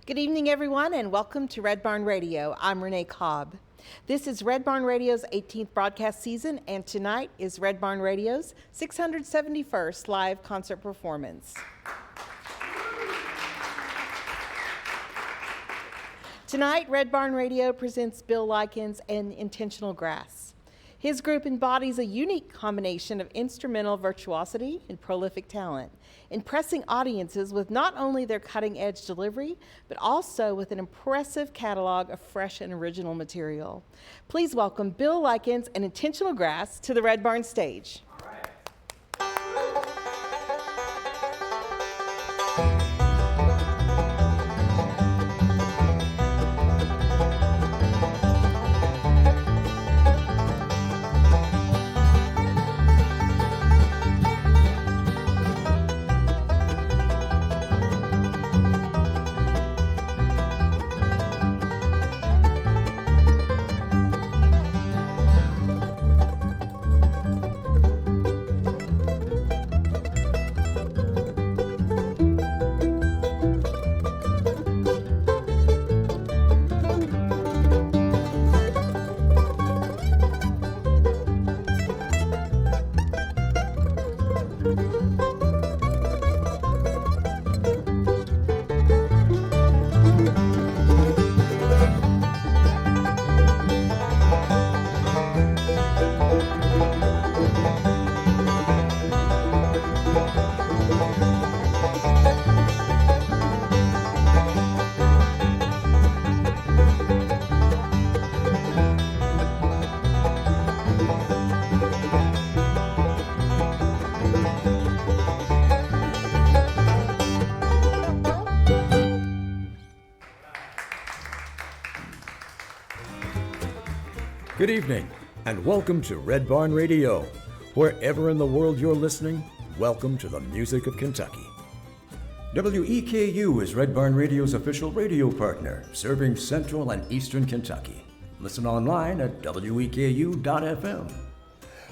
Good evening, everyone, and welcome to Red Barn Radio. I'm Renee Cobb. This is Red Barn Radio's 18th broadcast season, and tonight is Red Barn Radio's 671st live concert performance. Tonight, Red Barn Radio presents Bill Lykins and Intentional Grass. His group embodies a unique combination of instrumental virtuosity and prolific talent, impressing audiences with not only their cutting-edge delivery, but also with an impressive catalog of fresh and original material. Please welcome Bill Lykins and Intentional Grass to the Red Barn stage. Good evening, and welcome to Red Barn Radio. Wherever in the world you're listening, welcome to the music of Kentucky. WEKU is Red Barn Radio's official radio partner, serving Central and Eastern Kentucky. Listen online at weku.fm.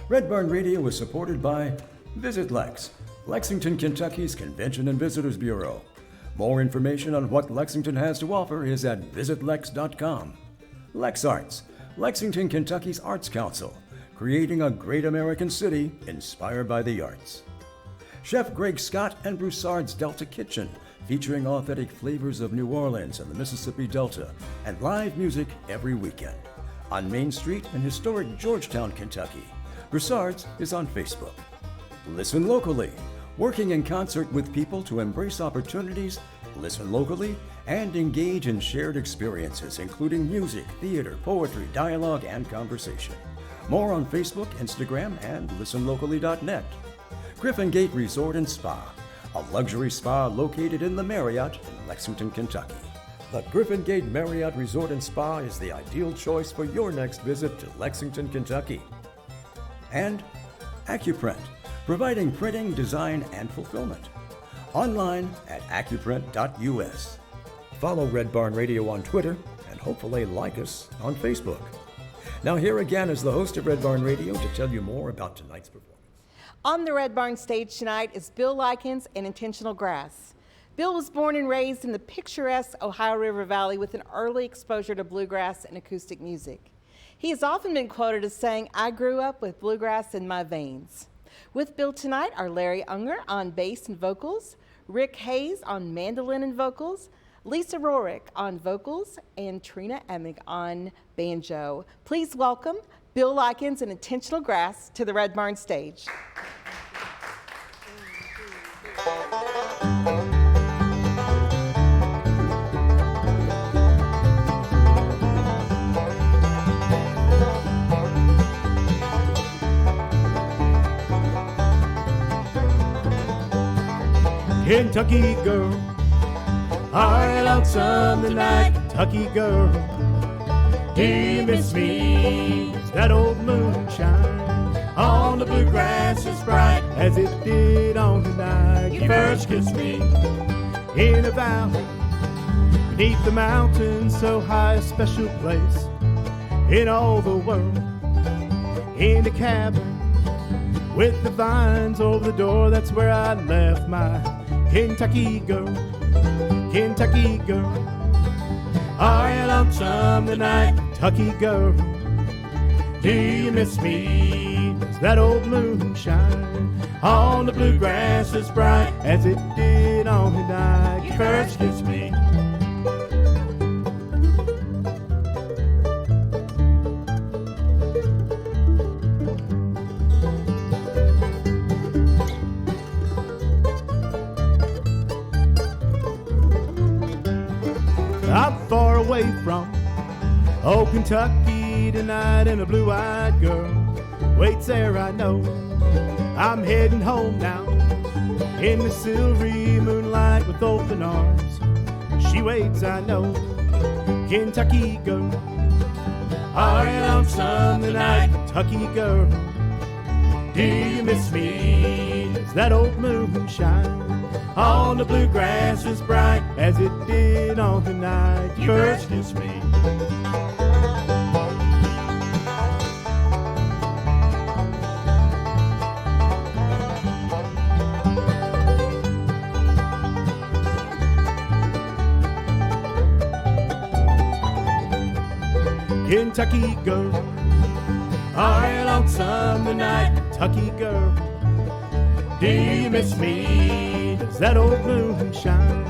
Red Barn Radio is supported by Visit Lex, Lexington, Kentucky's Convention and Visitors Bureau. More information on what Lexington has to offer is at visitlex.com. Lex Arts, Lexington, Kentucky's Arts Council, creating a great American city inspired by the arts. Chef Greg Scott and Broussard's Delta Kitchen, featuring authentic flavors of New Orleans and the Mississippi Delta, and live music every weekend. On Main Street in historic Georgetown, Kentucky, Broussard's is on Facebook. Listen locally, working in concert with people to embrace opportunities, listen locally, and engage in shared experiences, including music, theater, poetry, dialogue, and conversation. More on Facebook, Instagram, and listenlocally.net. Griffin Gate Resort and Spa, a luxury spa located in the Marriott in Lexington, Kentucky. The Griffin Gate Marriott Resort and Spa is the ideal choice for your next visit to Lexington, Kentucky. And Accuprint, providing printing, design, and fulfillment. Online at accuprint.us. Follow Red Barn Radio on Twitter, and hopefully like us on Facebook. Now here again is the host of Red Barn Radio to tell you more about tonight's performance. On the Red Barn stage tonight is Bill Lykins and Intentional Grass. Bill was born and raised in the picturesque Ohio River Valley with an early exposure to bluegrass and acoustic music. He has often been quoted as saying, "I grew up with bluegrass in my veins." With Bill tonight are Larry Unger on bass and vocals, Rick Hayes on mandolin and vocals, Lisa Rorick on vocals, and Trina Emig on banjo. Please welcome Bill Lykins and Intentional Grass to the Red Barn stage. Kentucky girl, are you lonesome tonight? Kentucky girl, do you miss me? It's that old moonshine on the bluegrass as bright as it did on the night you first kissed me. In a valley, beneath the mountains, so high, a special place in all the world. In a cabin with the vines over the door, that's where I left my Kentucky girl, Kentucky girl. Are you lonesome tonight, Kentucky girl? Do you miss me? Does that old moon shine on the bluegrass as bright as it did on the night you first kissed me? I'm far away from old Kentucky tonight, and a blue-eyed girl waits there, I know. I'm heading home now in the silvery moonlight with open arms. She waits, I know. Kentucky girl, are you lonesome tonight, Kentucky girl? Do you miss me? Does that old moon shine on the bluegrass as bright as it did on the night you first kissed me? Kentucky girl, are you lonesome tonight, Kentucky girl? Do you miss me? Does that old moon shine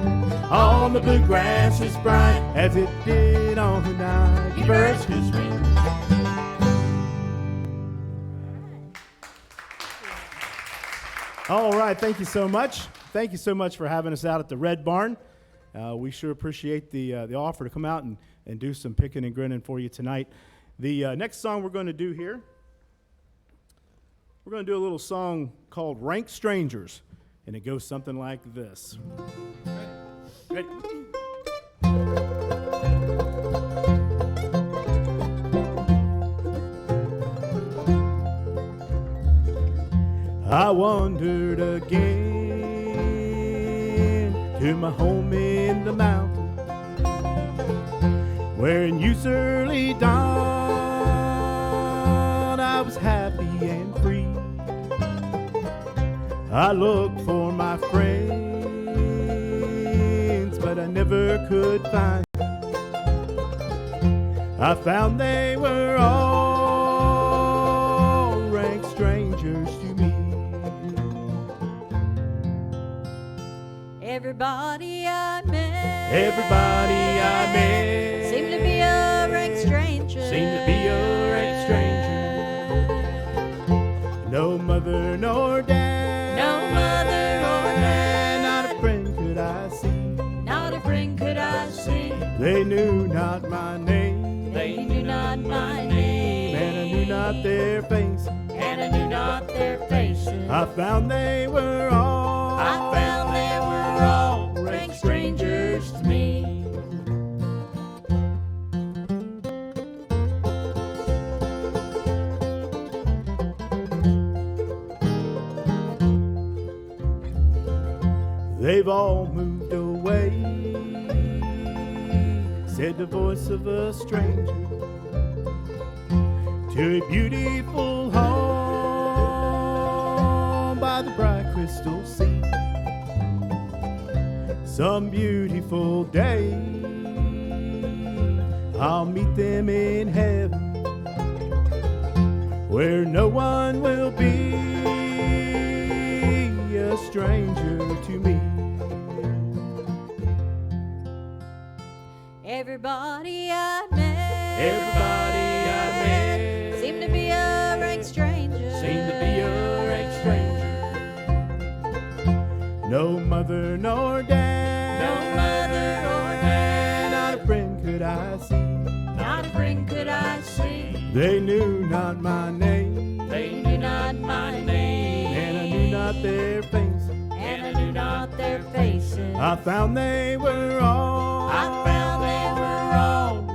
on the bluegrass as bright as it did on the night you first kissed me? All right, thank you so much. Thank you so much for having us out at the Red Barn. We sure appreciate the offer to come out and do some picking and grinning for you tonight. The next song we're going to do here, we're going to do a little song called Rank Strangers, and it goes something like this. Ready? I wandered again to my home in the mountains, where in youth's early dawn I was happy and free. I looked for my friends, but I never could find them. I found they were all rank strangers to me. Everybody I met seemed to be a rank stranger. No mother nor dad, not a friend could I see. They knew not my name, and I knew not their faces. I found they were all rank strangers to me. They've all moved away, said the voice of a stranger, to a beautiful home by the bright crystal sea. Some beautiful day I'll meet them in heaven, where no one will be a stranger to me. Everybody I met seemed to be a rank stranger. No mother nor dad, not a friend could I see. They knew not my name, and I knew not their faces. I found they were all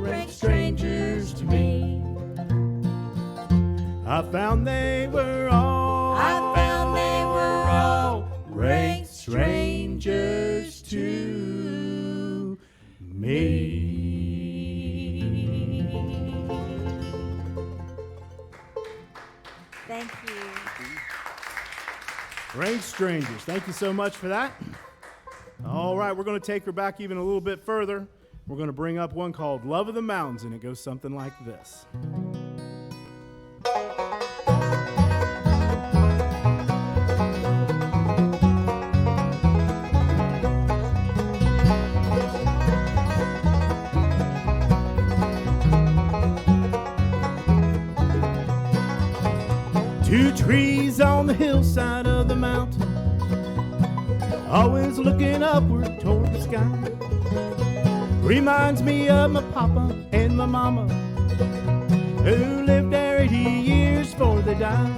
rank strangers to me. I found they were all rank strangers to me. Thank you. Rank strangers. Thank you so much for that. All right, we're going to take her back even a little bit further We're going to bring up one called Love of the Mountains, and it goes something like this. Two trees on the hillside of the mountain, always looking upward toward the sky. Reminds me of my papa and my mama, who lived there 80 years before they died.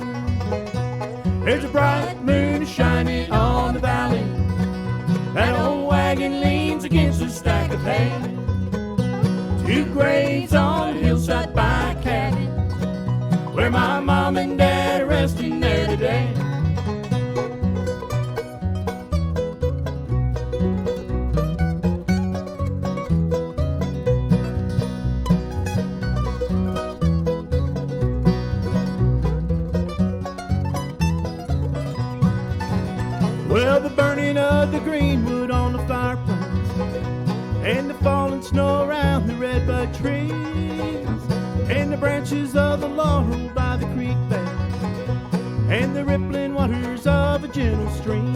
There's a bright moon shining on the valley. That old wagon leans against a stack of hay. Two graves on the hillside by a cabin, where my mom and dad are resting there today. Well, the burning of the greenwood on the fireplace, and the falling snow around the redbud trees, and the branches of the laurel by the creek bed, and the rippling waters of a gentle stream.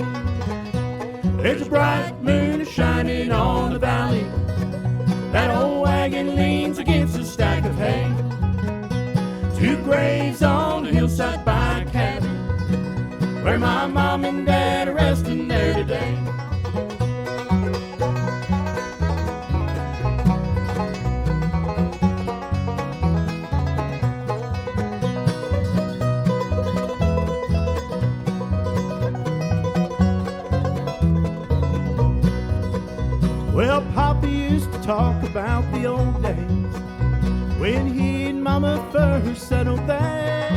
There's a bright moon shining on the valley. That old wagon leans against a stack of hay. Two graves on the hillside by a cabin, where my mom and dad are resting there today. Well, Papa used to talk about the old days when he and Mama first settled there.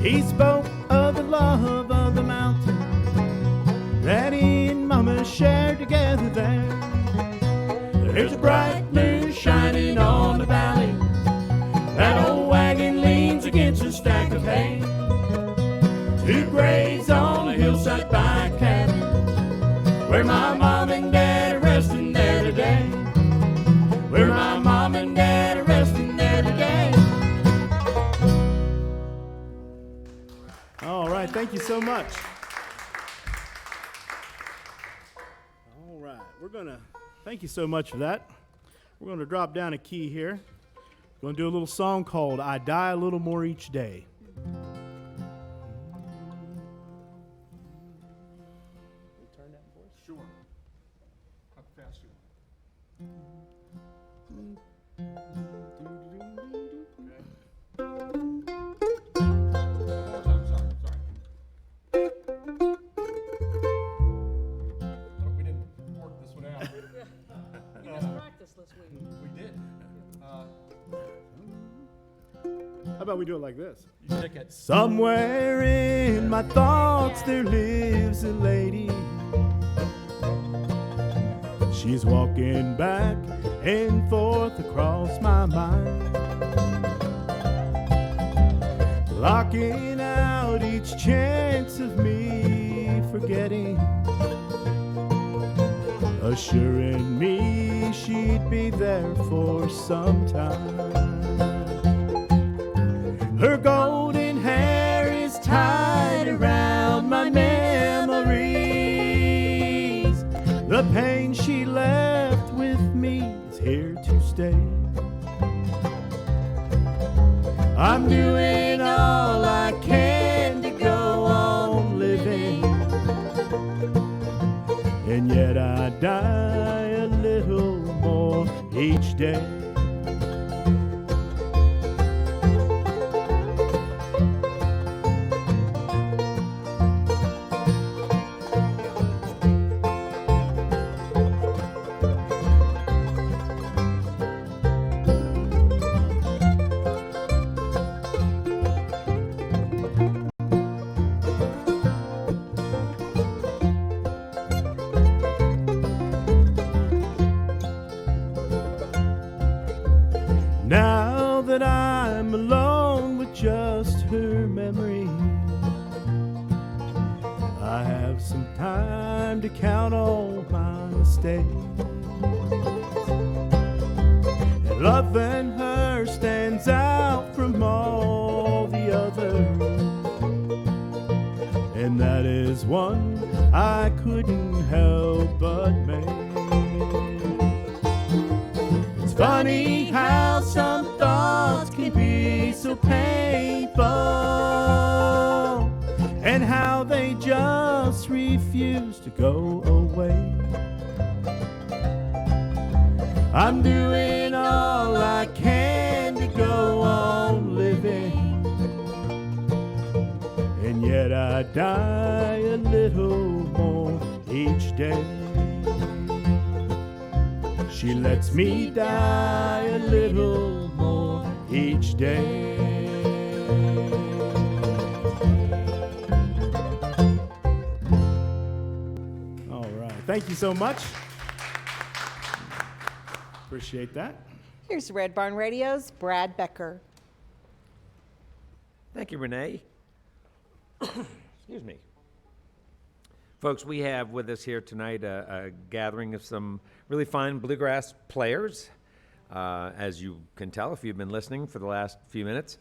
He spoke of the love of the mountain that he and Mama shared together there. There's a bright moon shining on the valley. That old wagon leans against a stack of hay. Two graves on the hillside by a cabin, where my mom and dad are resting there today. Where my mom and dad are resting there today. All right, thank you so much. All right, thank you so much for that. We're gonna drop down a key here. We're gonna do a little song called I Die a Little More Each Day. Turn that for us? Sure. How fast you want? We didn't work this one out. We just practiced this week. We did. How about we do it like this? You take it. Somewhere in my thoughts there lives a lady. She's walking back and forth across my mind, blocking out each chance of me forgetting, assuring me she'd be there for some time. Her golden hair is tied around my memories. The pain she left with me is here to stay. I'm doing all I can to go on living, and yet I die a little more each day. Now that I'm alone with just her memory, I have some time to count all my mistakes. Loving her stands out from all the others, and that is one I couldn't help but make. It's funny how some thoughts can be so painful, and how they just refuse to go away. I'm doing all I can to go on living, and yet I die a little more each day. She lets me die a little more each day. All right, thank you so much. Appreciate that. Here's Red Barn Radio's Brad Becker. Thank you, Renee. Excuse me. Folks, we have with us here tonight a gathering of some really fine bluegrass players. As you can tell if you've been listening for the last few minutes,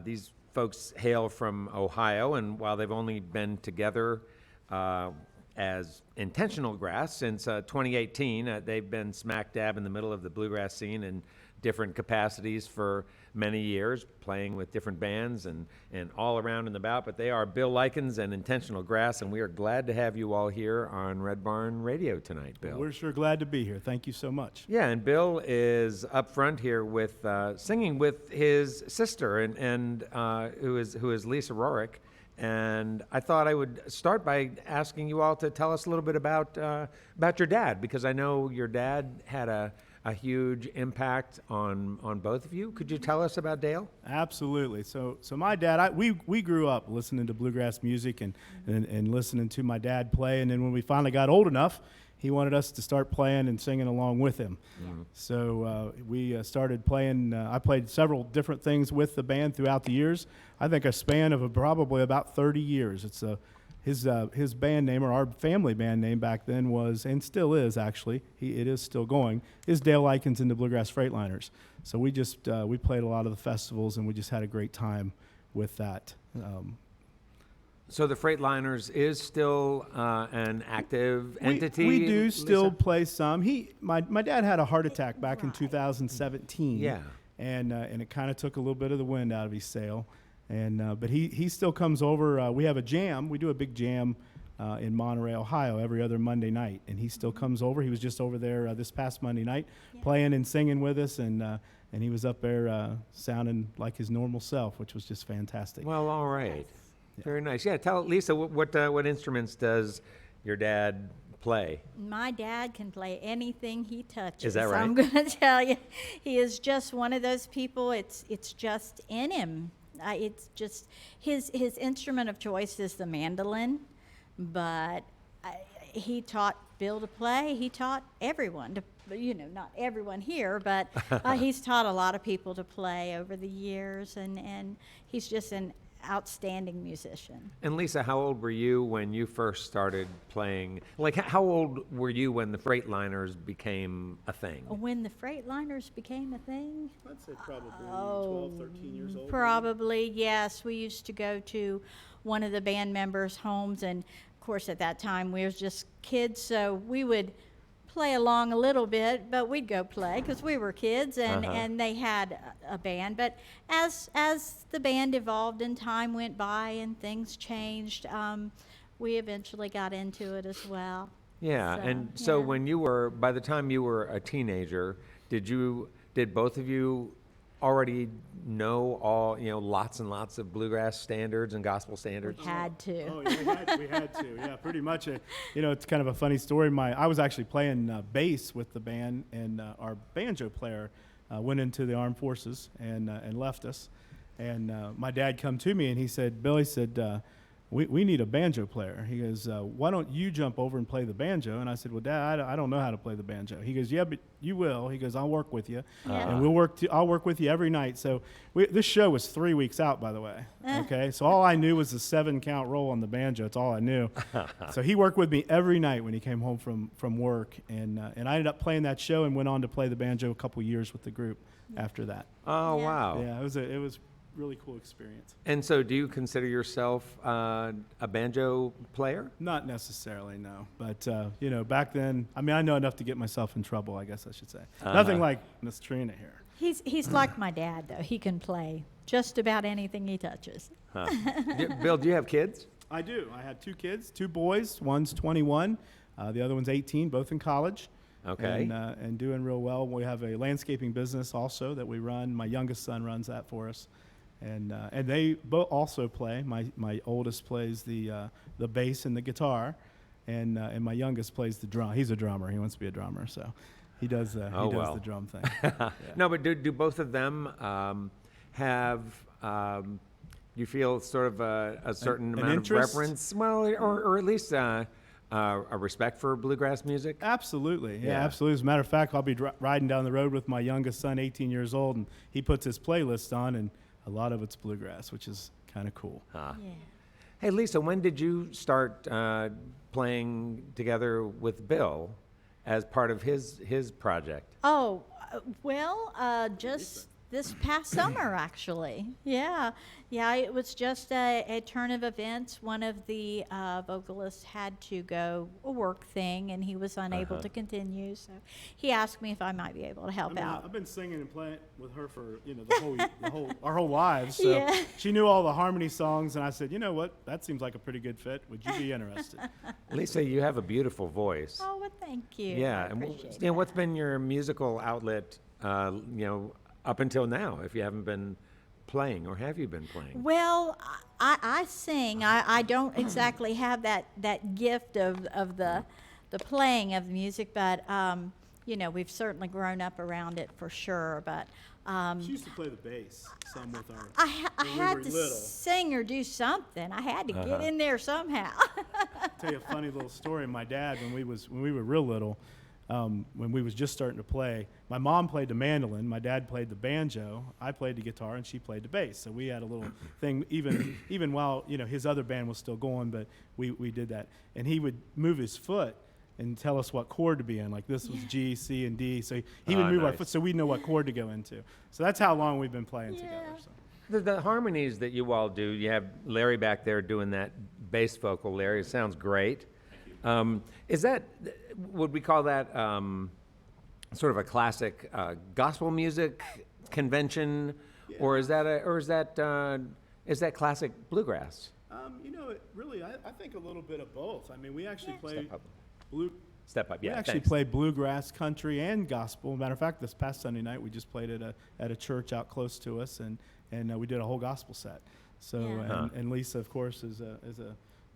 these folks hail from Ohio, and while they've only been together as intentional grass since 2018, they've been smack dab in the middle of the bluegrass scene in different capacities for many years, playing with different bands and all around and about. But they are Bill Lykins and Intentional Grass, and we are glad to have you all here on Red Barn Radio tonight, Bill. We're sure glad to be here. Thank you so much. Yeah, and Bill is up front here with singing with his sister, and who is Lisa Rorick. And I thought I would start by asking you all to tell us a little bit about your dad, because I know your dad had a huge impact on both of you. Could you tell us about Dale? Absolutely. So my dad, we grew up listening to bluegrass music and listening to my dad play. And then when we finally got old enough, he wanted us to start playing and singing along with him. Mm-hmm. So we started playing. I played several different things with the band throughout the years. I think a span of probably about 30 years. It's his band name, or our family band name back then, was, and still is actually, it is still going, is Dale Lykins and the Bluegrass Freightliners. So we just we played a lot of the festivals, and we just had a great time with that. So the Freightliners is still an active entity? We do Lisa? still play some. My dad had a heart attack back in 2017. Yeah. And it kind of took a little bit of the wind out of his sail. But he still comes over. We have a jam. We do a big jam in Monterey, Ohio, every other Monday night. And he still comes over. He was just over there this past Monday night, playing and singing with us. And he was up there sounding like his normal self, which was just fantastic. Well, all right. Very nice. Yeah, tell Lisa, what instruments does your dad play? My dad can play anything he touches. Is that right? I'm going to tell you, he is just one of those people. It's just in him. It's just his instrument of choice is the mandolin, but he taught Bill to play. He taught everyone to, not everyone here, but he's taught a lot of people to play over the years, and he's just an outstanding musician. And Lisa, how old were you when you first started playing? Like, how old were you when the Freightliners became a thing? When the Freightliners became a thing? I'd say probably 12, 13 years old. Probably, yes. We used to go to one of the band members' homes, and of course at that time we were just kids, so we would play along a little bit, but we'd go play because we were kids, and they had a band. But as the band evolved and time went by and things changed, we eventually got into it as well. Yeah, so when by the time you were a teenager, did both of you already know lots and lots of bluegrass standards and gospel standards? We had to. Oh, yeah, we had to. Yeah, pretty much. It's kind of a funny story. I was actually playing bass with the band, and our banjo player went into the armed forces and left us. And my dad come to me and he said, "Bill," he said, we need a banjo player. He goes, why don't you jump over and play the banjo? And I said, well, Dad, I don't know how to play the banjo. He goes, yeah, but you will. He goes, I'll work with you, and I'll work with you every night. So this show was 3 weeks out, by the way. Okay, so all I knew was the 7-count roll on the banjo. That's all I knew. So he worked with me every night when he came home from work, and I ended up playing that show and went on to play the banjo a couple years with the group after that. Oh, Yeah. wow. Yeah, it was really cool experience. And so do you consider yourself a banjo player? Not necessarily, no. But, back then, I mean, I know enough to get myself in trouble, I guess I should say. Nothing like Miss Trina here. He's like my dad, though. He can play just about anything he touches. Bill, do you have kids? I do. I had 2 kids, 2 boys. One's 21, the other one's 18, both in college. Okay. And doing real well. We have a landscaping business also that we run. My youngest son runs that for us. And they both also play. My oldest plays the bass and the guitar, and my youngest plays the drum. He's a drummer. He wants to be a drummer, so he does the drum thing. Yeah. No, but do both of them have you feel sort of a certain an amount interest? of reverence? Well, or at least a respect for bluegrass music? Absolutely. Yeah, Yeah. absolutely. As a matter of fact, I'll be riding down the road with my youngest son, 18 years old, and he puts his playlist on, and a lot of it's bluegrass, which is kind of cool. Yeah. Hey, Lisa, when did you start playing together with Bill as part of his project? Oh, just this past summer, actually. Yeah. It was just a turn of events. One of the vocalists had to go a work thing, and he was unable to continue. So he asked me if I might be able to help out. I've been singing and playing with her for our whole lives. So Yeah. she knew all the harmony songs, and I said, you know what? That seems like a pretty good fit. Would you be interested? Lisa, you have a beautiful voice. Oh, well, thank you. Yeah, I and appreciate what's been your musical outlet, up until now, if you haven't been playing, or have you been playing? Well, I sing. I don't exactly have that gift of the playing of the music, but we've certainly grown up around it for sure. But She used to play the bass some with our. I when we had were to little. sing or do something. I had to get in there somehow. Tell you a funny little story. My dad, when we were real little, when we was just starting to play, my mom played the mandolin, my dad played the banjo, I played the guitar, and she played the bass. So we had a little thing, even while his other band was still going, but we did that. And he would move his foot and tell us what chord to be in. Like this was G, C, and D. So he would move our nice. foot so we'd know what chord to go into. So that's how long we've been playing together. So. The harmonies that you all do, you have Larry back there doing that bass vocal. Larry, it sounds great. Is that, would we call that sort of a classic gospel music convention, or is that classic bluegrass? I think a little bit of both. I mean, we actually play Step up. blue. Step up, yeah. We actually thanks. play bluegrass, country, and gospel. Matter of fact, this past Sunday night we just played at a church out close to us, and we did a whole gospel set. So Yeah. and Lisa, of course, is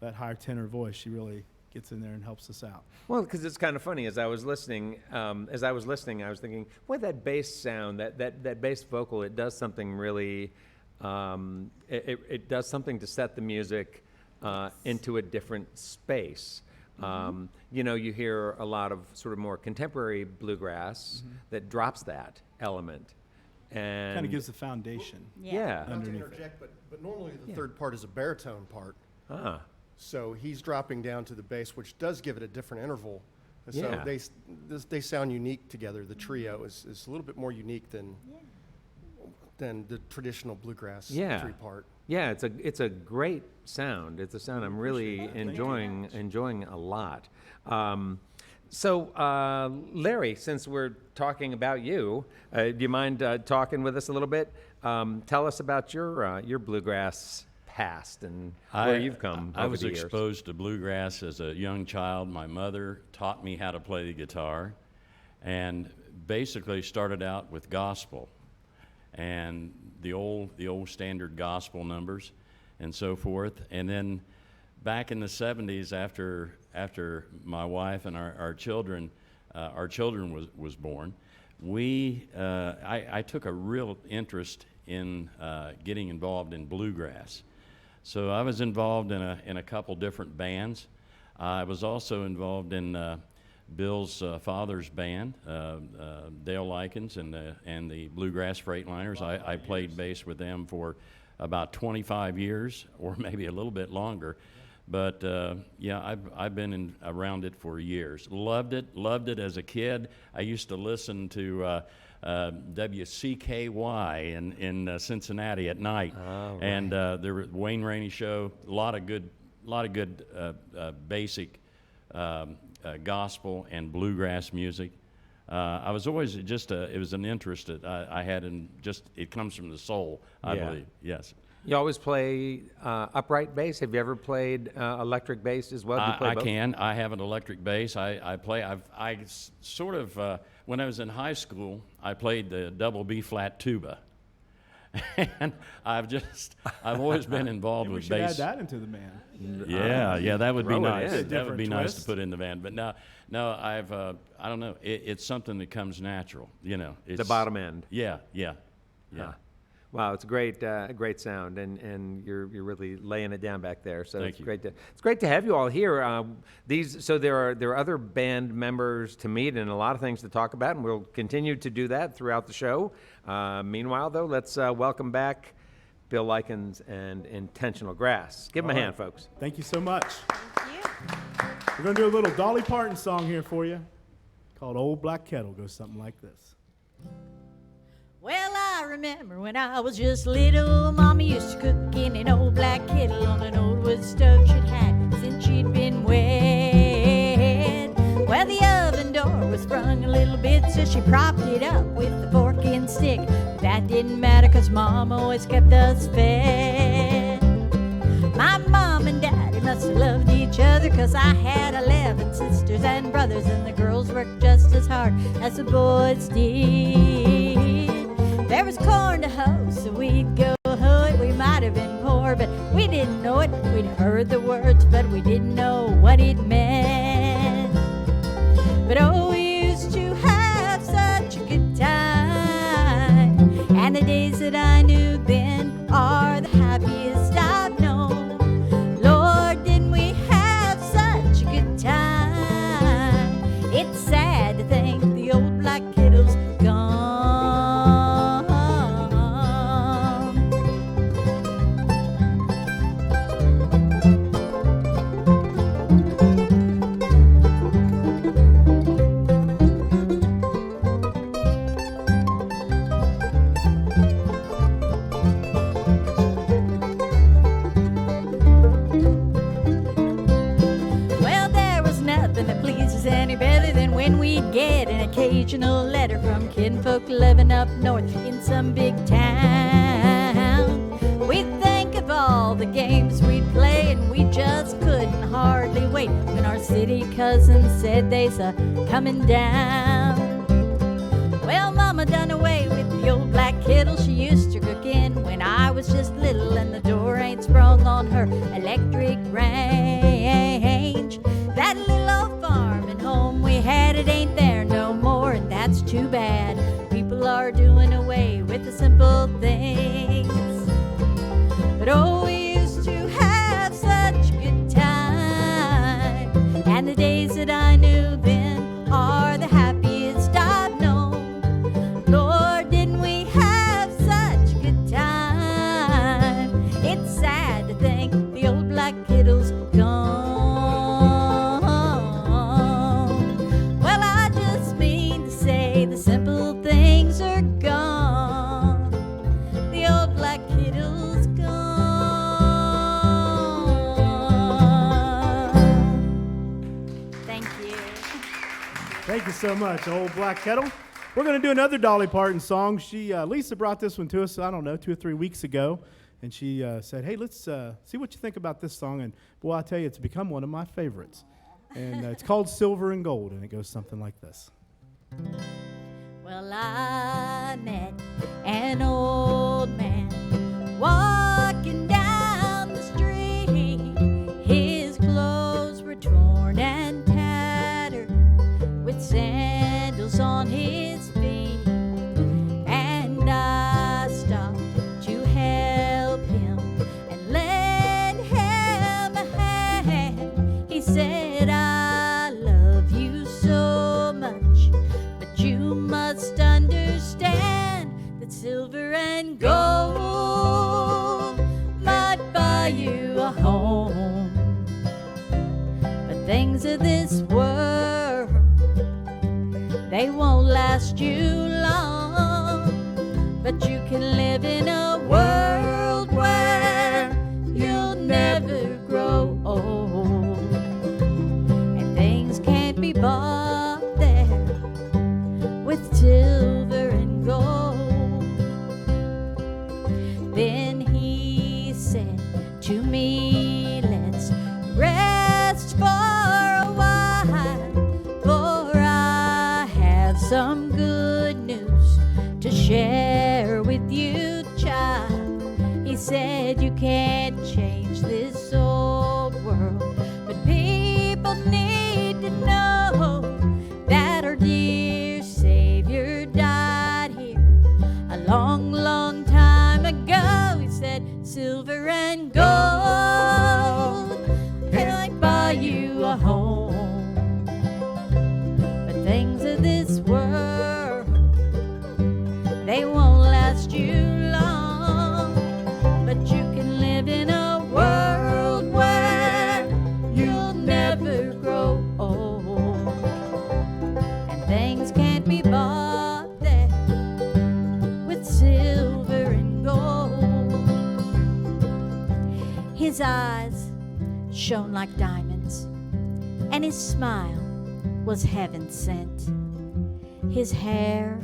that higher tenor voice. She really gets in there and helps us out. Well, because it's kind of funny. As I was listening, I was thinking, boy, that bass sound, that bass vocal, it does something really. It does something to set the music into a different space. You hear a lot of sort of more contemporary bluegrass that drops that element, and Kind of gives the foundation. yeah. Not to Underneath it. interject, but normally the third part is a baritone part. Ah. So he's dropping down to the bass, which does give it a different interval. And so Yeah. they sound unique together. The trio is a little bit more unique than the traditional bluegrass Yeah. three-part. Yeah, it's a great sound. It's a sound I'm really enjoying a lot. So, Larry, since we're talking about you, do you mind talking with us a little bit? Tell us about your bluegrass past and where you've come I over was the years. exposed to bluegrass as a young child. My mother taught me how to play the guitar, and basically started out with gospel and the old standard gospel numbers and so forth. And then back in the 70s, after my wife and our children was born, I took a real interest in getting involved in bluegrass. So I was involved in a couple different bands. I was also involved in Bill's father's band, Dale Lykins, and the Bluegrass Freightliners. I played bass with them for about 25 years, or maybe a little bit longer. But yeah, I've been around it for years. Loved it as a kid. I used to listen to WCKY in Cincinnati at night, right. And there was Wayne Rainey show. A lot of good basic gospel and bluegrass music. I was always it was an interest that I had in just, it comes from the soul, I believe, yes. You always play upright bass? Have you ever played electric bass as well? Do you play both? I have an electric bass. I sort of, when I was in high school, I played the double B flat tuba. And I've always been involved with bass. We bass. should add that into the band. Yeah, that would be nice. in. That would be nice to Twist. put in the band. But no, I don't know. It's something that comes natural. You know, it's The bottom end. Yeah. Huh. Wow, it's a great sound, and you're really laying it down back there. So Thank you. It's great to have you all here. So there are other band members to meet and a lot of things to talk about, and we'll continue to do that throughout the show. Meanwhile, though, let's welcome back Bill Lykins and Intentional Grass. Give them a hand, folks. Thank you so much. Thank you. We're going to do a little Dolly Parton song here for you called Old Black Kettle. Goes something like this. Well, I remember when I was just little, Mama used to cook in an old black kettle on an old wood stove she'd had since she'd been wed. Well, the oven door was sprung a little bit, so she propped it up with a fork and stick. That didn't matter, 'cause Mom always kept us fed. My mom and daddy must have loved each other, 'cause I had 11 sisters and brothers, and the girls worked just as hard as the boys did. There was corn to hoe, so we'd go hoe it. We might have been poor, but we didn't know it. We'd heard the words, but we didn't know what it meant. But oh, we used to have such a good time, and the days that I knew then are the happiest I've known. Lord, didn't we have such a good time? It's sad to think the old black kettle's gone. Well, there was nothing that pleases any better than when we'd get an occasional letter from kinfolk living up north in some big town. We'd think of all the games we'd play, and we just couldn't hardly wait when our city cousins said they's coming down. Well, Mama done away with the old black kettle she used to cook in when I was just little, and the door ain't sprung on her electric range. That little old farm and home we had, it ain't there no more, and that's too bad. People are doing away with the simple things. But oh, we used to have such a good time, and the days that I knew then are the happiest I've known. Lord, didn't we have such a good time? It's sad to think the old black kettle's gone. Well, I just mean to say the simple things are gone. The old black kettle's gone. Thank you. Thank you so much, Old Black Kettle. We're going to do another Dolly Parton song. Lisa brought this one to us, I don't know, 2 or 3 weeks ago. And she said, hey, let's see what you think about this song. And boy, I tell you, it's become one of my favorites. And it's called Silver and Gold, and it goes something like this. Well, I met an old man walking down the street. His clothes were torn and tattered, with sandals on his feet. And I stopped to help him and let things of this world, they won't last you long, but you can live in a world where you'll never grow old, and things can't be bought there with silver and gold. Then he said to me, let's rest for a while, for I have some good news to share with you, child. He said, you can't change this old world, but people need to know that our dear Savior died here a long, long time ago. He said, silver and gold can't buy you a home, but things of this world, they won't last you long, but you can live in a world where you'll never grow old, and things can't be bought there with silver and gold. His eyes shone like diamonds, and his smile was heaven sent. His hair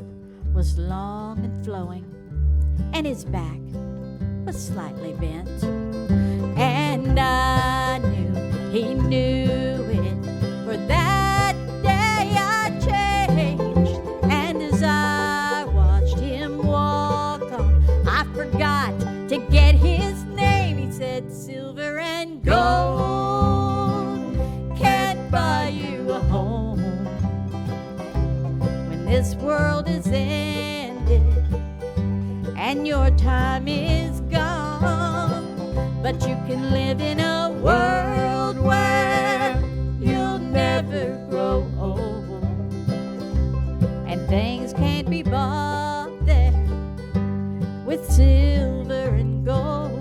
was long and flowing, and his back was slightly bent. And I knew he knew it, for that day I changed. And as I watched him walk on, I forgot to get his name. He said, silver and gold can't buy you a home. When this world is ended and your time is gone, but you can live in a world where you'll never grow old, and things can't be bought there with silver and gold.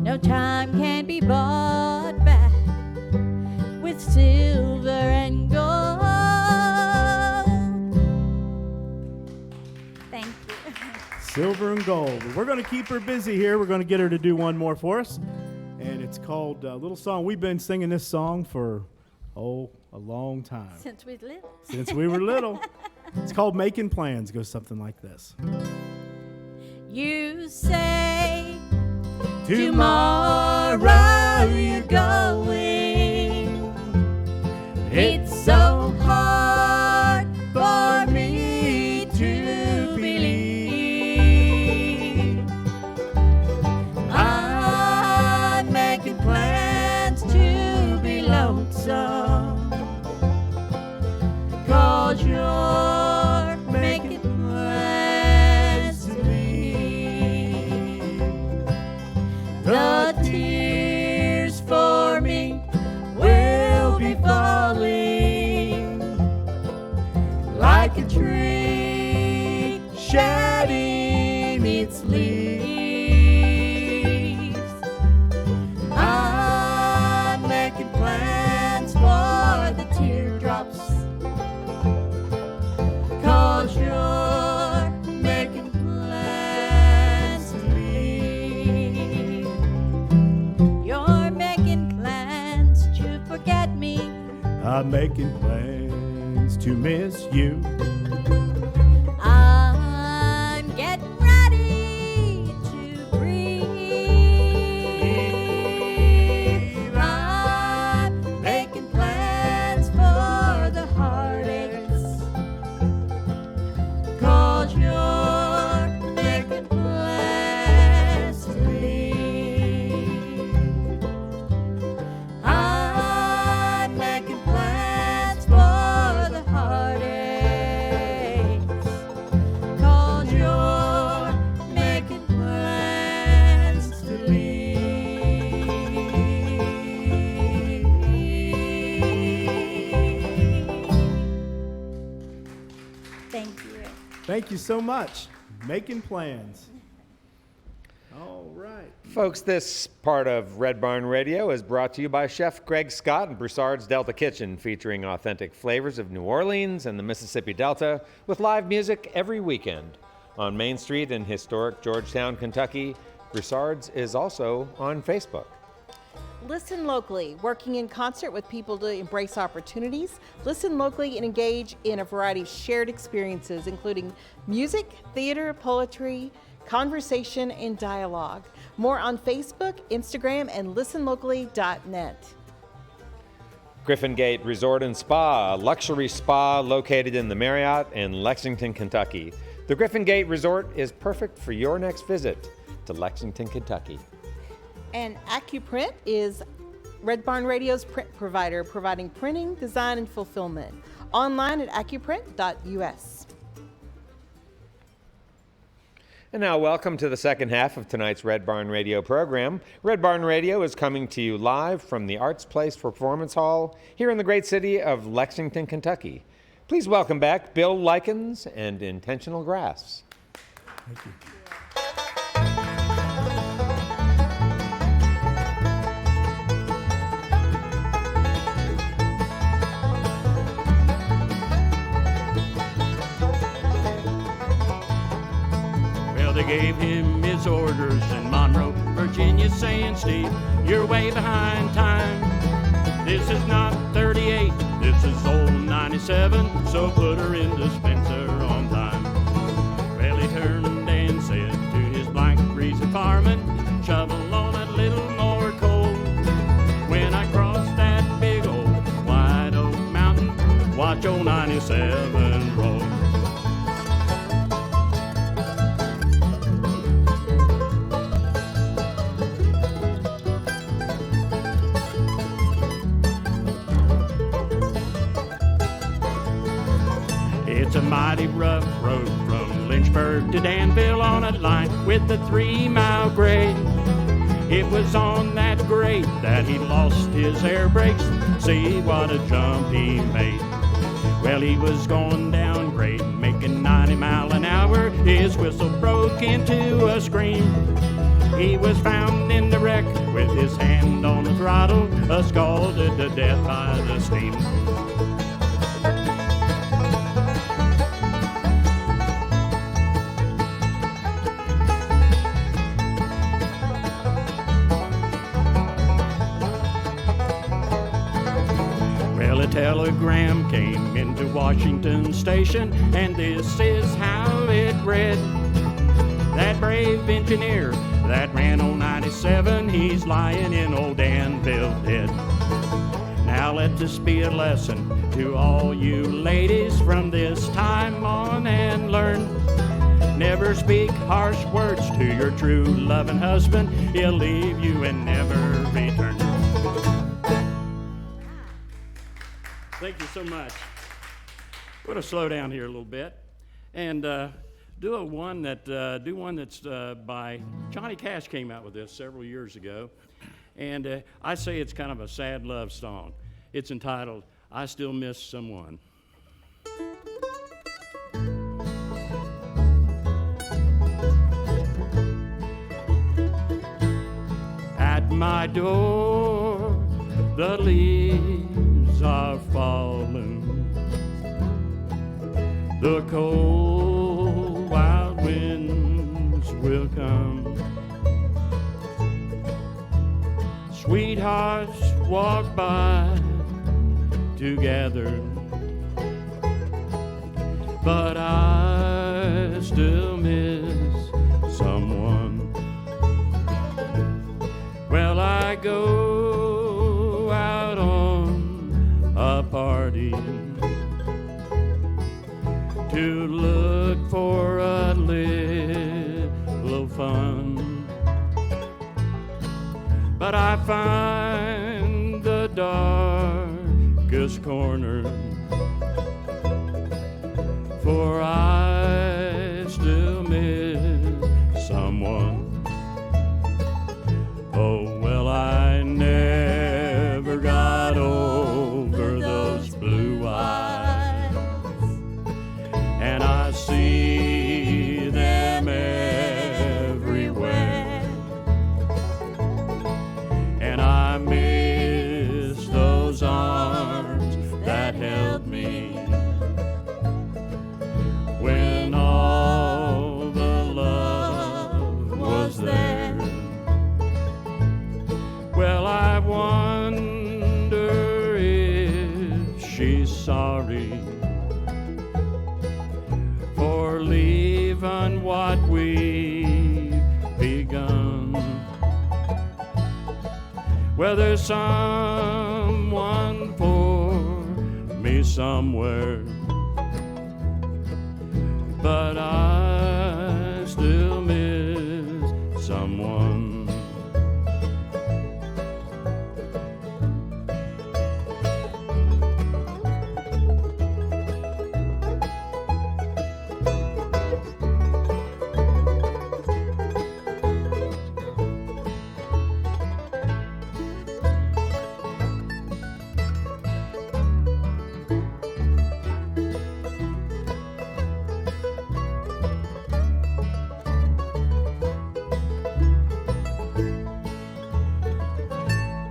No time can be bought back with silver and gold. Thank you. Silver and gold. We're going to keep her busy here. We're going to get her to do one more for us. And it's called a little song. We've been singing this song for, a long time. Since we little. Since we were little. It's called Making Plans. It goes something like this. You say Tomorrow you're going. It's so hard for me to believe. I'm making plans to be lonesome, 'cause you're making plans to leave. The tears for me will be falling like a tree shedding its leaves. I'm making plans for the teardrops, 'cause you're making plans to leave. You're making plans to forget me. I'm making plans to miss you. I'm getting ready to breathe. I'm making plans for the heartaches, 'cause you're making plans to leave. I'm making plans for the heartaches, 'cause you're making plans to leave. Thank you. Thank you so much. Making Plans. All All right. Folks, this part of Red Barn Radio is brought to you by Chef Greg Scott and Broussard's Delta Kitchen, featuring authentic flavors of New Orleans and the Mississippi Delta with live music every weekend. On Main Street in historic Georgetown, Kentucky, Broussard's is also on Facebook. Listen locally, working in concert with people to embrace opportunities. Listen locally and engage in a variety of shared experiences, including music, theater, poetry, conversation, and dialogue. More on Facebook, Instagram, and listenlocally.net. Griffin Gate Resort and Spa, a luxury spa located in the Marriott in Lexington, Kentucky. The Griffin Gate Resort is perfect for your next visit to Lexington, Kentucky. And AccuPrint is Red Barn Radio's print provider, providing printing, design, and fulfillment. Online at accuprint.us. And now welcome to the second half of tonight's Red Barn Radio program. Red Barn Radio is coming to you live from the Arts Place Performance Hall here in the great city of Lexington, Kentucky. Please welcome back Bill Lykins and Intentional Grass. Thank you. They gave him his orders in Monroe, Virginia, saying, Steve, you're way behind time. This is not 38, this is old 97, so put her in dispenser on time. Well, he turned and said to his black greasy fireman, shovel on a little more coal. When I cross that big old white oak mountain, watch old 97 roll. It's a mighty rough road from Lynchburg to Danville on a line with a 3-mile grade. It was on that grade that he lost his air brakes. See what a jump he made. Well, he was going down grade, making 90 miles an hour. His whistle broke into a scream. He was found in the wreck with his hand on the throttle, scalded to death by the steam. A telegram came into Washington Station, and this is how it read. That brave engineer that ran on 97, he's lying in old Danville dead. Now let this be a lesson to all you ladies from this time on, and learn. Never speak harsh words to your true loving husband. He'll leave you and never return. Thank you so much. We're going to slow down here a little bit and do one that's by Johnny Cash. Came out with this several years ago, and I say it's kind of a sad love song. It's entitled "I Still Miss Someone." At my door, the leaves are falling. The cold, wild winds will come. Sweethearts walk by together, but I still miss someone. Well, I go out on a party to look for a little fun, but I find the darkest corner, for I still miss someone. Oh, well, I never got over those blue eyes, and I see them everywhere. sorry for leaving what we've begun. Well, there's someone for me somewhere, but I still miss someone.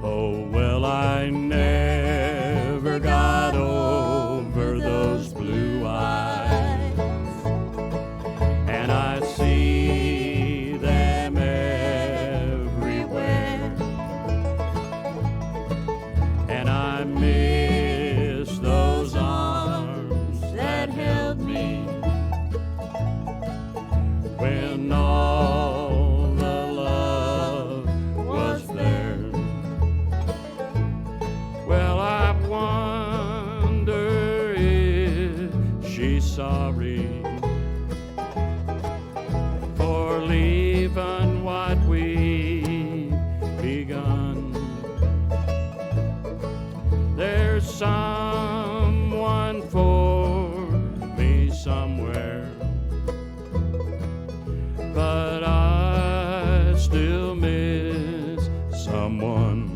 Oh, well, I never got over those blue eyes, and I see them everywhere, and I miss those arms that held me when all the love was there. Well, I wonder if she's sorry for leaving what we've begun. There's someone for me somewhere, but I still miss someone.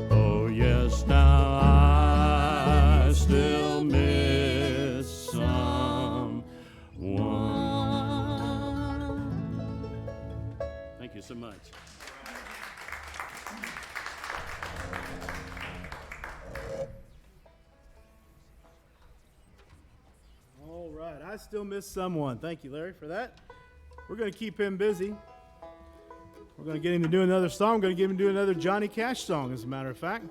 Oh, yes, now I still miss someone. Thank you so much. All right, I still miss someone. Thank you, Larry, for that. We're going to keep him busy. We're going to get him to do another song. We're going to get him to do another Johnny Cash song, as a matter of fact.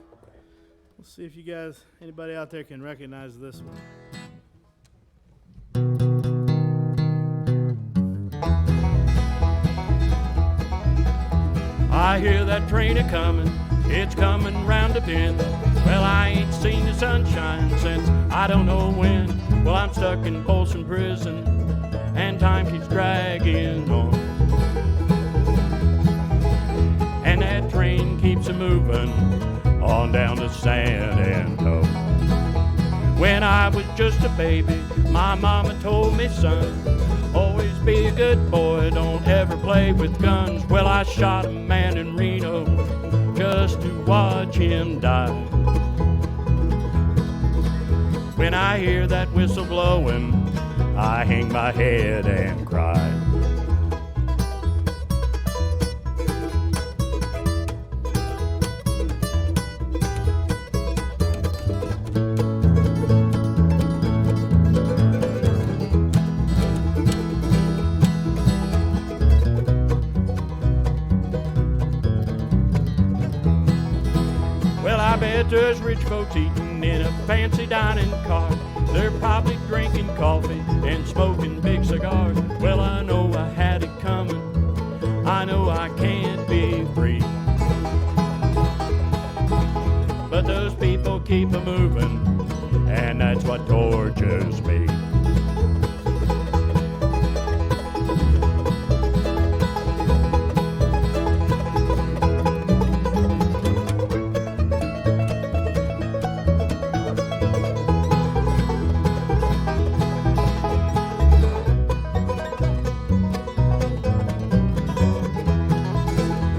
We'll see if you guys, anybody out there can recognize this one. I hear that train a-comin', it's coming round the bend. Well, I ain't seen the sunshine since I don't know when. Well, I'm stuck in Folsom Prison, and time keeps dragging on. And that train keeps a-moving on down to San Antonio. When I was just a baby, my mama told me, son, always be a good boy, don't ever play with guns. Well, I shot a man in Reno just to watch him die. When I hear that whistle blowing, I hang my head and cry. I bet there's rich folks eating in a fancy dining car. They're probably drinking coffee and smoking big cigars. Well, I know I had it coming. I know I can't be free. But those people keep a-moving, and that's what tortures me.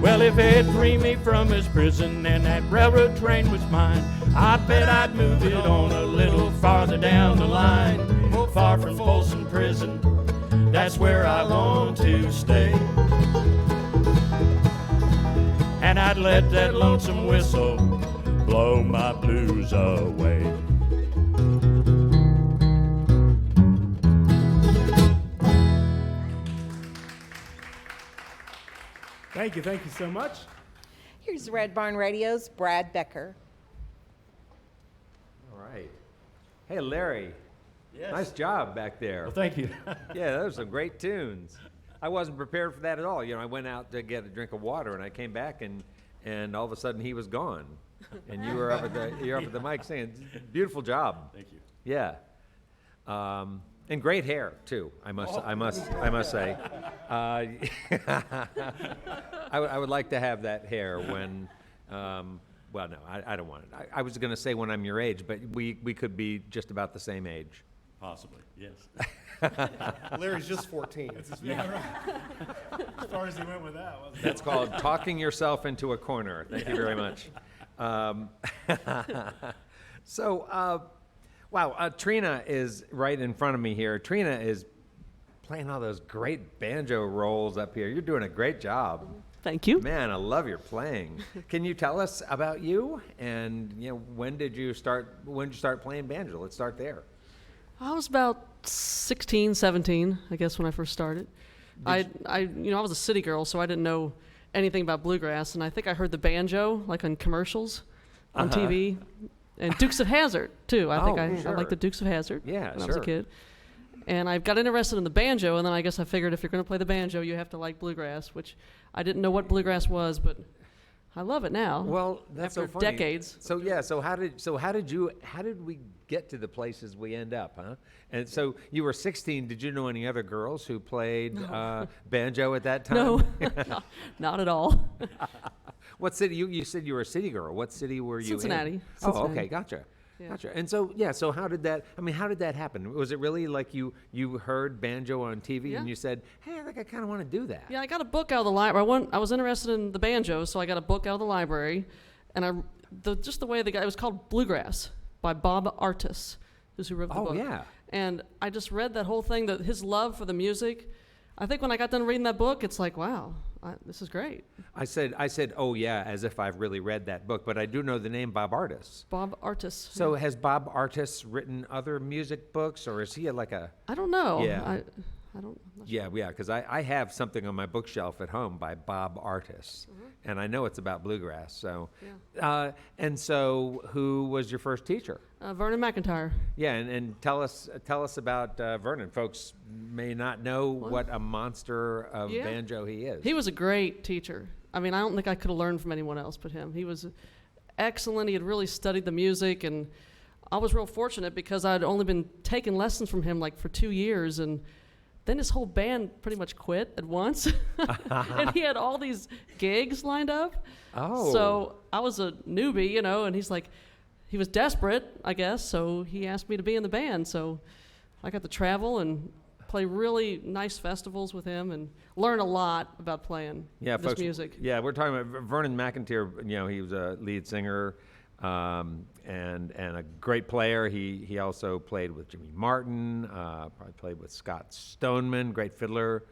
Well, if they'd free me from his prison and that railroad train was mine, I bet I'd move it on a little farther down the line. Far from Folsom Prison, that's where I want to stay. And I'd let that lonesome whistle blow my blues away. Thank you so much. Here's Red Barn Radio's Brad Becker. All right. Hey, Larry. Yes. Nice job back there. Well, thank you. Yeah, those are some great tunes. I wasn't prepared for that at all. You know, I went out to get a drink of water, and I came back, and all of a sudden he was gone, and you were up at the mic singing. Beautiful job. Thank you. Yeah, and great hair too. I must say. I would like to have that hair when. Well, no, I don't want it. I was going to say when I'm your age, but we could be just about the same age. Possibly, yes. Larry's just 14. Yeah, right. As far as he went with that, wasn't it? That's called talking yourself into a corner. Thank you very much. Wow, Trina is right in front of me here. Trina is playing all those great banjo rolls up here. You're doing a great job. Thank you. Man, I love your playing. Can you tell us about you? And when did you start playing banjo? Let's start there. I was about 16, 17, I guess, when I first started. I was a city girl, so I didn't know anything about bluegrass, and I think I heard the banjo like on commercials on TV, and Dukes of Hazzard too. I Sure. liked the Dukes of Hazzard Yeah, when I was a sure. kid. And I got interested in the banjo, and then I guess I figured if you're going to play the banjo, you have to like bluegrass, which I didn't know what bluegrass was, but I love it now. Well, that's after so funny. decades. So how did we get to the places we end up, huh? And so you were 16. Did you know any other girls who played banjo at that time? No, not at all. What city? You said you were a city girl. What city were you in? Cincinnati. Oh, okay, gotcha. Yeah. Gotcha. And so how did that happen? Was it really like you heard banjo on TV Yeah. and you said, hey, I think I kind of want to do that? Yeah, I got a book out of the library. I was interested in the banjo, so I got a book out of the library, and just the way it was called Bluegrass by Bob Artis, who's who wrote the book. Oh, yeah. And I just read that whole thing, his love for the music. I think when I got done reading that book, it's like, wow, this is great. I said, oh yeah, as if I've really read that book, but I do know the name Bob Artis. Bob Artis. So has Bob Artis written other music books, or is he like a? I don't know. Yeah. I'm not sure. Yeah, because I have something on my bookshelf at home by Bob Artis, and I know it's about bluegrass. So, and so who was your first teacher? Vernon McIntyre. Yeah, and tell us about Vernon. Folks may not know what a monster of banjo he is. He was a great teacher. I mean, I don't think I could have learned from anyone else but him. He was excellent. He had really studied the music, and I was real fortunate because I'd only been taking lessons from him like for 2 years, and then his whole band pretty much quit at once. And he had all these gigs lined up. Oh. So I was a newbie, and he's like, he was desperate, I guess, so he asked me to be in the band. So I got to travel and play really nice festivals with him and learn a lot about playing this folks, music. Yeah, we're talking about Vernon McIntyre. He was a lead singer and a great player. He also played with Jimmy Martin. Probably played with Scott Stoneman, great fiddler.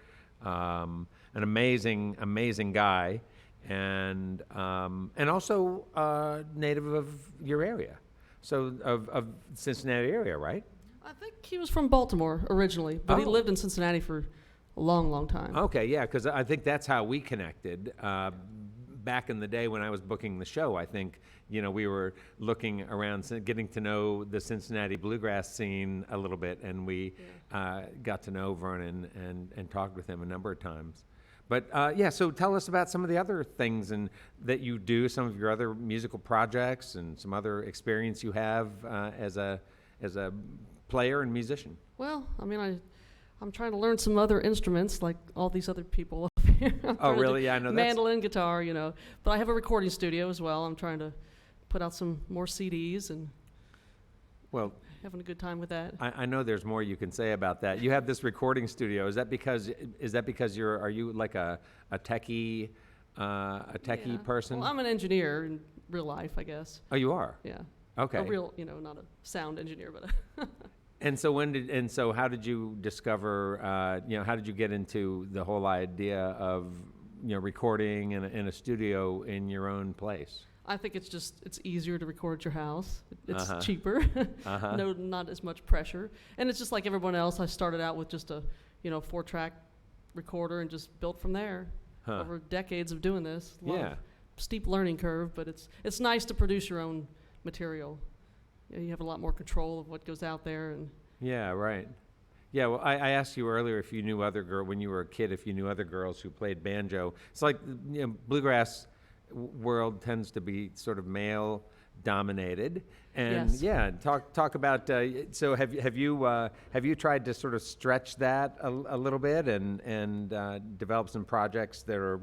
An amazing guy, and also native of your area, so of Cincinnati area, right? I think he was from Baltimore originally, but he lived in Cincinnati for a long, long time. Okay, yeah, because I think that's how we connected. Back in the day when I was booking the show, I think, we were looking around, getting to know the Cincinnati bluegrass scene a little bit, and we got to know Vernon and talked with him a number of times. But so tell us about some of the other things that you do, some of your other musical projects, and some other experience you have as a player and musician. Well, I mean, I'm trying to learn some other instruments like all these other people up here. Oh, really? Yeah, I know. Mandolin, guitar, But I have a recording studio as well. I'm trying to put out some more CDs and having a good time with that. I know there's more you can say about that. You have this recording studio. Is that because are you like a techie person? Well, I'm an engineer in real life, I guess. Oh, you are? Yeah. Okay. A real, not a sound engineer, but And so how did you discover, how did you get into the whole idea of, recording in a studio in your own place? I think it's easier to record at your house. It's Uh-huh. cheaper. No, not as much pressure. And it's just like everyone else. I started out with just a, 4-track recorder and just built from there over decades of doing this. A lot of steep learning curve, but it's nice to produce your own material. you have a lot more control of what goes out there. And Yeah, right. Yeah, well, I asked you earlier if you knew when you were a kid, if you knew other girls who played banjo. It's like, bluegrass world tends to be sort of male dominated. And Yes. yeah, talk about, so have you tried to sort of stretch that a little bit and develop some projects that are,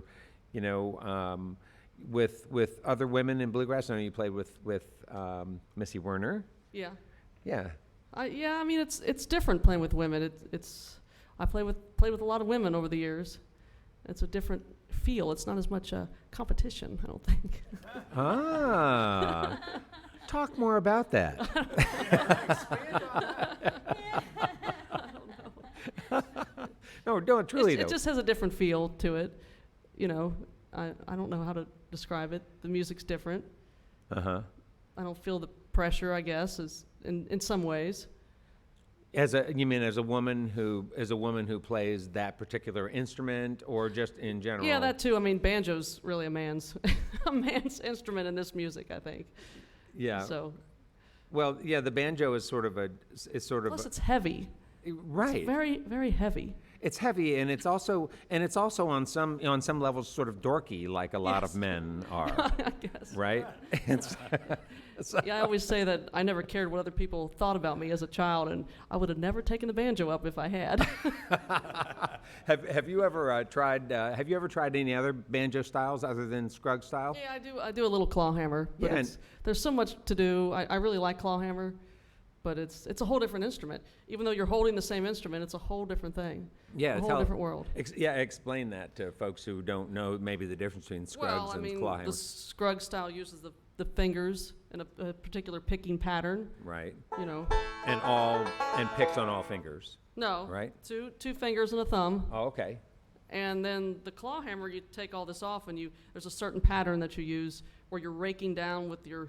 with other women in bluegrass? I know you played with Missy Werner. yeah. Yeah. I mean, it's different playing with women. I played with a lot of women over the years. It's a different feel. It's not as much competition, I don't think. Ah, talk more about that. No, truly It just has a different feel to it. I don't know how to describe it. The music's different. Uh-huh. I don't feel the pressure, I guess, in some ways. You mean as a woman who plays that particular instrument, or just in general? Yeah, that too. I mean, banjo's really a man's instrument in this music, I think. Yeah. So Well, yeah, the banjo is sort of plus it's heavy. right. It's very, very heavy. It's heavy, and it's also on some levels sort of dorky, like a lot of Yes. men are, I guess. right? Yeah, I always say that I never cared what other people thought about me as a child, and I would have never taken the banjo up if I had. Have you ever tried? Have you ever tried any other banjo styles other than Scruggs style? Yeah, I do a little claw hammer, but Yeah, there's so much to do. I really like claw hammer, but it's a whole different instrument. Even though you're holding the same instrument, it's a whole different thing. Yeah, a whole different world. Explain that to folks who don't know maybe the difference between Scruggs and claw hammer. The Scruggs style uses the fingers in a particular picking pattern. Right. And picks on all fingers. No. Right. Two fingers and a thumb. Oh, okay. And then the claw hammer, you take all this off, and there's a certain pattern that you use where you're raking down with the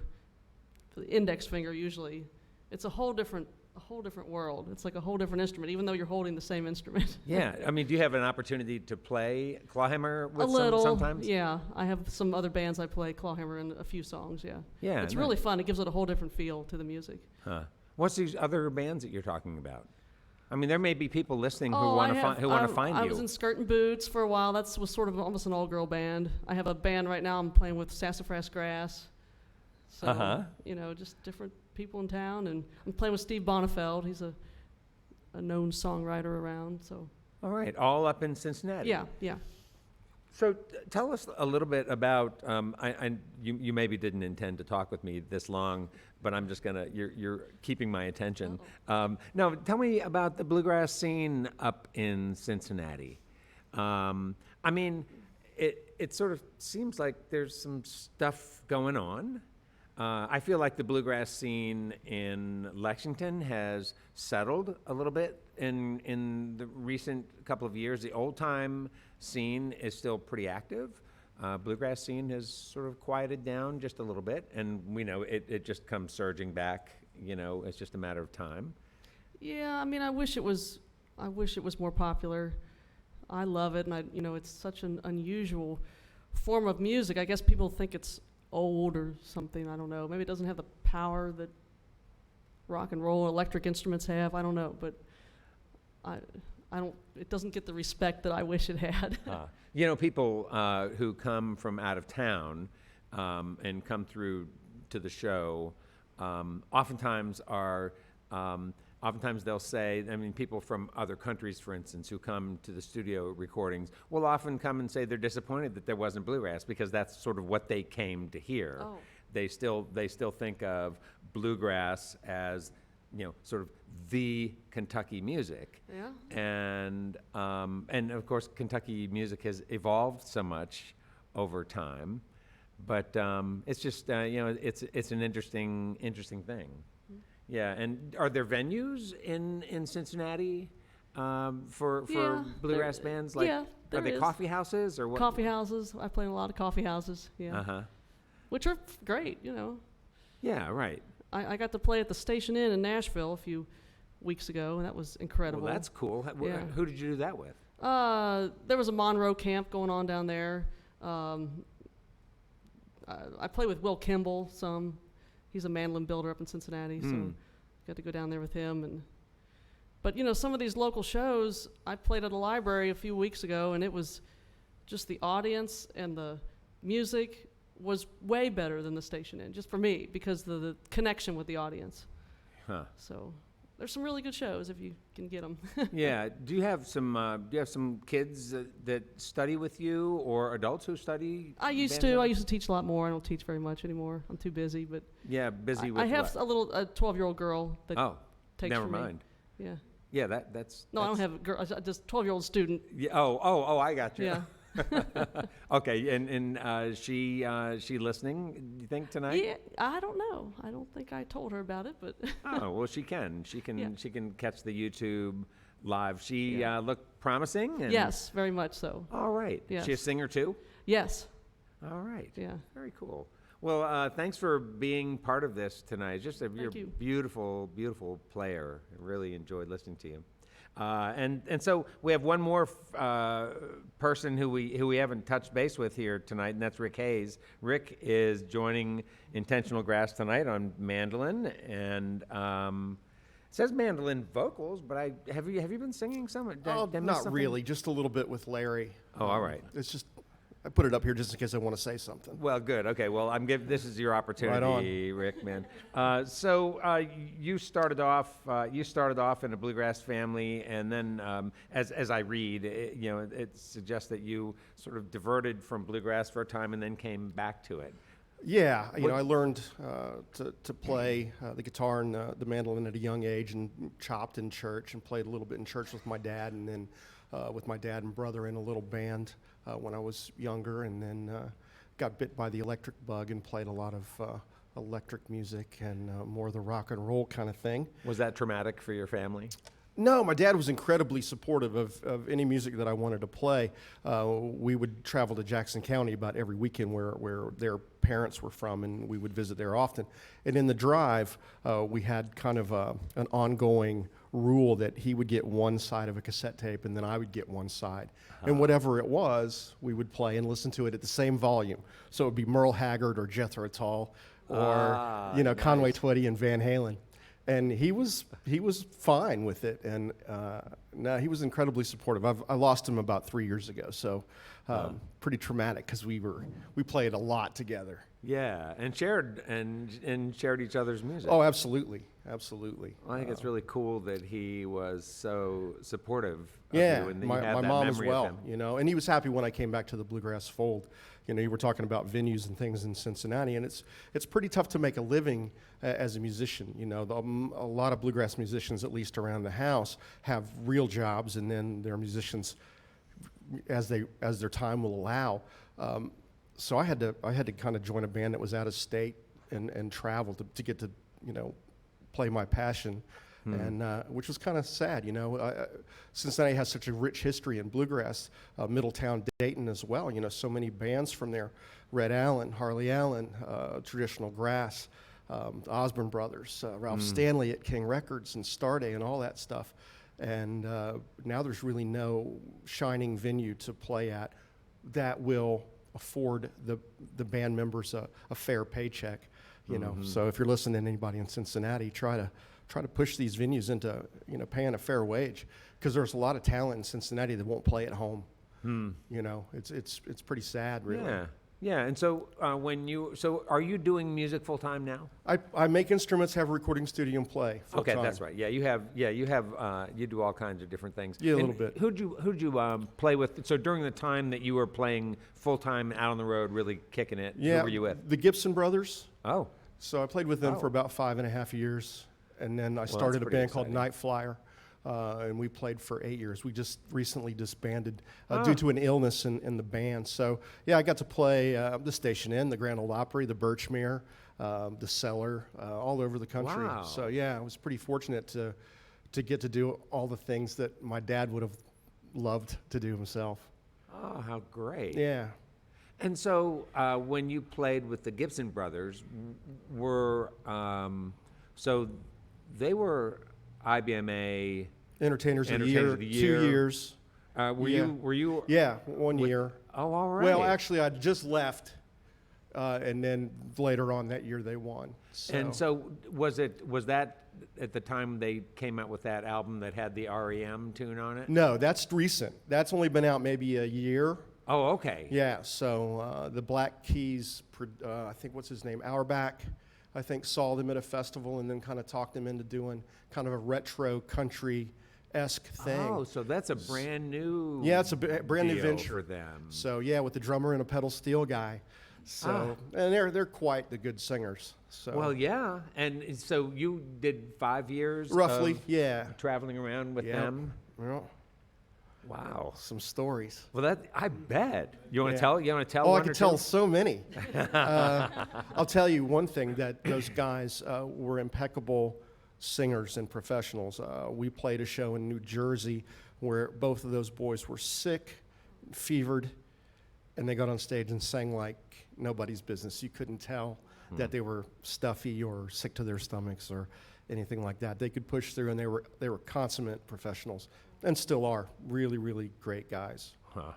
index finger usually. It's a whole different world. It's like a whole different instrument, even though you're holding the same instrument. Yeah, I mean, do you have an opportunity to play clawhammer with A little, sometimes? yeah. I have some other bands I play clawhammer in a few songs. Yeah. Yeah, It's nice. really fun. It gives it a whole different feel to the music. Huh. What's these other bands that you're talking about? I mean, there may be people listening who Oh, want to find you. I was in Skirt and Boots for a while. That was sort of almost an all-girl band. I have a band right now. I'm playing with Sassafras Grass. So, Uh-huh. Just different people in town. And I'm playing with Steve Bonifeld. He's a known songwriter around. So All right, all up in Cincinnati. yeah. So tell us a little bit about. You maybe didn't intend to talk with me this long, but I'm just gonna. You're keeping my attention. No, tell me about the bluegrass scene up in Cincinnati. I mean, it sort of seems like there's some stuff going on. I feel like the bluegrass scene in Lexington has settled a little bit in the recent couple of years. The old time scene is still pretty active. Bluegrass scene has sort of quieted down just a little bit, and we know it just comes surging back. It's just a matter of time. Yeah, I mean, I wish it was more popular. I love it, and it's such an unusual form of music. I guess people think it's old or something. I don't know. Maybe it doesn't have the power that rock and roll electric instruments have. I don't know, but I don't. It doesn't get the respect that I wish it had. People who come from out of town and come through to the show oftentimes are. Oftentimes they'll say, people from other countries, for instance, who come to the studio recordings will often come and say they're disappointed that there wasn't bluegrass because that's sort of what they came to hear. Oh. They still think of bluegrass as, sort of the Kentucky music. Yeah. And of course Kentucky music has evolved so much over time, but it's just it's an interesting thing. Yeah, and are there venues in Cincinnati for bluegrass bands? Like, yeah, are there they is. coffee houses or what? Coffee houses. I play in a lot of coffee houses. Yeah. Uh-huh. Which are great. Yeah, right. I got to play at the Station Inn in Nashville a few weeks ago, and that was incredible. Well, that's cool. Yeah. Who did you do that with? There was a Monroe camp going on down there. I play with Will Kimball some. He's a mandolin builder up in Cincinnati, so got to go down there with him. But some of these local shows, I played at a library a few weeks ago, and it was just the audience and the music was way better than the station inn, just for me, because of the connection with the audience. Huh. So there's some really good shows if you can get them. Yeah. Do you have some kids that study with you, or adults who study? I used band to. I members? used to teach a lot more. I don't teach very much anymore. I'm too busy. But Yeah, busy with I have what? a 12-year-old girl that Oh, takes never from me. mind. Yeah. Yeah, that's. No, I don't have a girl. Just 12-year-old student. Yeah, oh, I got you. Yeah. Okay, and she listening? You think tonight? Yeah. I don't know. I don't think I told her about it, but Oh well, she can. She can. Yeah. She can catch the YouTube live. She Yeah. looked promising. And yes, very much so. All right. Yes. She a singer too? Yes. All right. Yeah. Very cool. Well, thanks for being part of this tonight. You're a you. beautiful, beautiful player. I really enjoyed listening to you. And so we have one more person who we haven't touched base with here tonight, and that's Rick Hayes. Rick is joining Intentional Grass tonight on mandolin, and it says mandolin vocals. But have you been singing some? Did I miss Not something? really, just a little bit with Larry. Oh, all right. It's just, I put it up here just in case I want to say something. Well, good. Okay. Well, this is your opportunity, Rick, man. So you started off in a bluegrass family, and then as I read, it suggests that you sort of diverted from bluegrass for a time and then came back to it. Yeah, I learned to play the guitar and the mandolin at a young age, and chopped in church and played a little bit in church with my dad, and then with my dad and brother in a little band when I was younger, and then got bit by the electric bug and played a lot of electric music and more of the rock and roll kind of thing. Was that traumatic for your family? No, my dad was incredibly supportive of any music that I wanted to play. We would travel to Jackson County about every weekend where their parents were from, and we would visit there often. And in the drive, we had kind of an ongoing rule that he would get one side of a cassette tape and then I would get one side. And whatever it was, we would play and listen to it at the same volume. So it would be Merle Haggard or Jethro Tull or nice. Conway Twitty and Van Halen. And he was fine with it, and no, he was incredibly supportive. I lost him about 3 years ago, so pretty traumatic because we played a lot together. Yeah, and shared each other's music. Oh, absolutely. Well, I think it's really cool that he was so supportive of Yeah, you, and that you my had that mom as memory of well, him. and he was happy when I came back to the bluegrass fold. You were talking about venues and things in Cincinnati, and it's pretty tough to make a living as a musician. A lot of bluegrass musicians, at least around the house, have real jobs, and then they're musicians as their time will allow. So I had to kind of join a band that was out of state and travel to get to play my passion. And which was kind of sad, Cincinnati has such a rich history in bluegrass. Middletown, Dayton as well. So many bands from there: Red Allen, Harley Allen, Traditional Grass, the Osborne Brothers, Ralph Stanley at King Records, and Starday, and all that stuff. And now there's really no shining venue to play at that will afford the band members a fair paycheck. So if you're listening to anybody in Cincinnati, try to push these venues into paying a fair wage, because there's a lot of talent in Cincinnati that won't play at home. It's pretty sad, really. Yeah. And so are you doing music full time now? I make instruments, have a recording studio, and play full Okay, time. that's right. Yeah, you do all kinds of different things. Yeah, a And little bit. Who'd you play with? So during the time that you were playing full time out on the road, really kicking it, Yeah, who were you with? the Gibson Brothers. Oh, So I played with them Oh. for about 5.5 years, and then I that's started a pretty band called exciting. Night Flyer, and we played for 8 years. We just recently disbanded due to an illness in the band. So yeah, I got to play the Station Inn, the Grand Ole Opry, the Birchmere, the Cellar, all over the country. Wow. So yeah, I was pretty fortunate to get to do all the things that my dad would have loved to do himself. Oh, how great. Yeah. And so when you played with the Gibson Brothers, so they were IBMA Entertainers of the Entertainers Year, of the Year. 2 years. were Yeah. you Yeah, 1 year. Oh, all right. Well, actually, I just left And then later on that year they won. And so was that at the time they came out with that album that had the REM tune on it? No, that's recent. That's only been out maybe a year. Oh, okay. Yeah, so the Black Keys, I think what's his name, Auerbach, I think saw them at a festival and then kind of talked them into doing kind of a retro country-esque thing. Oh, so that's a brand new Yeah, it's a brand new deal venture for them. So yeah, with the drummer and a pedal steel guy. So and they're quite the good singers. So Well, yeah. And so you did 5 years roughly, of yeah. traveling around with Yep. them? Well, Wow. some stories. Well, that I bet. You want to Yeah. tell? You want to tell? Oh, I one could or tell two? so many. I'll tell you one thing, that those guys were impeccable singers and professionals. We played a show in New Jersey where both of those boys were sick, fevered, and they got on stage and sang like nobody's business. You couldn't tell that they were stuffy or sick to their stomachs or anything like that. They could push through, and they were consummate professionals, and still are really, really great guys. Huh.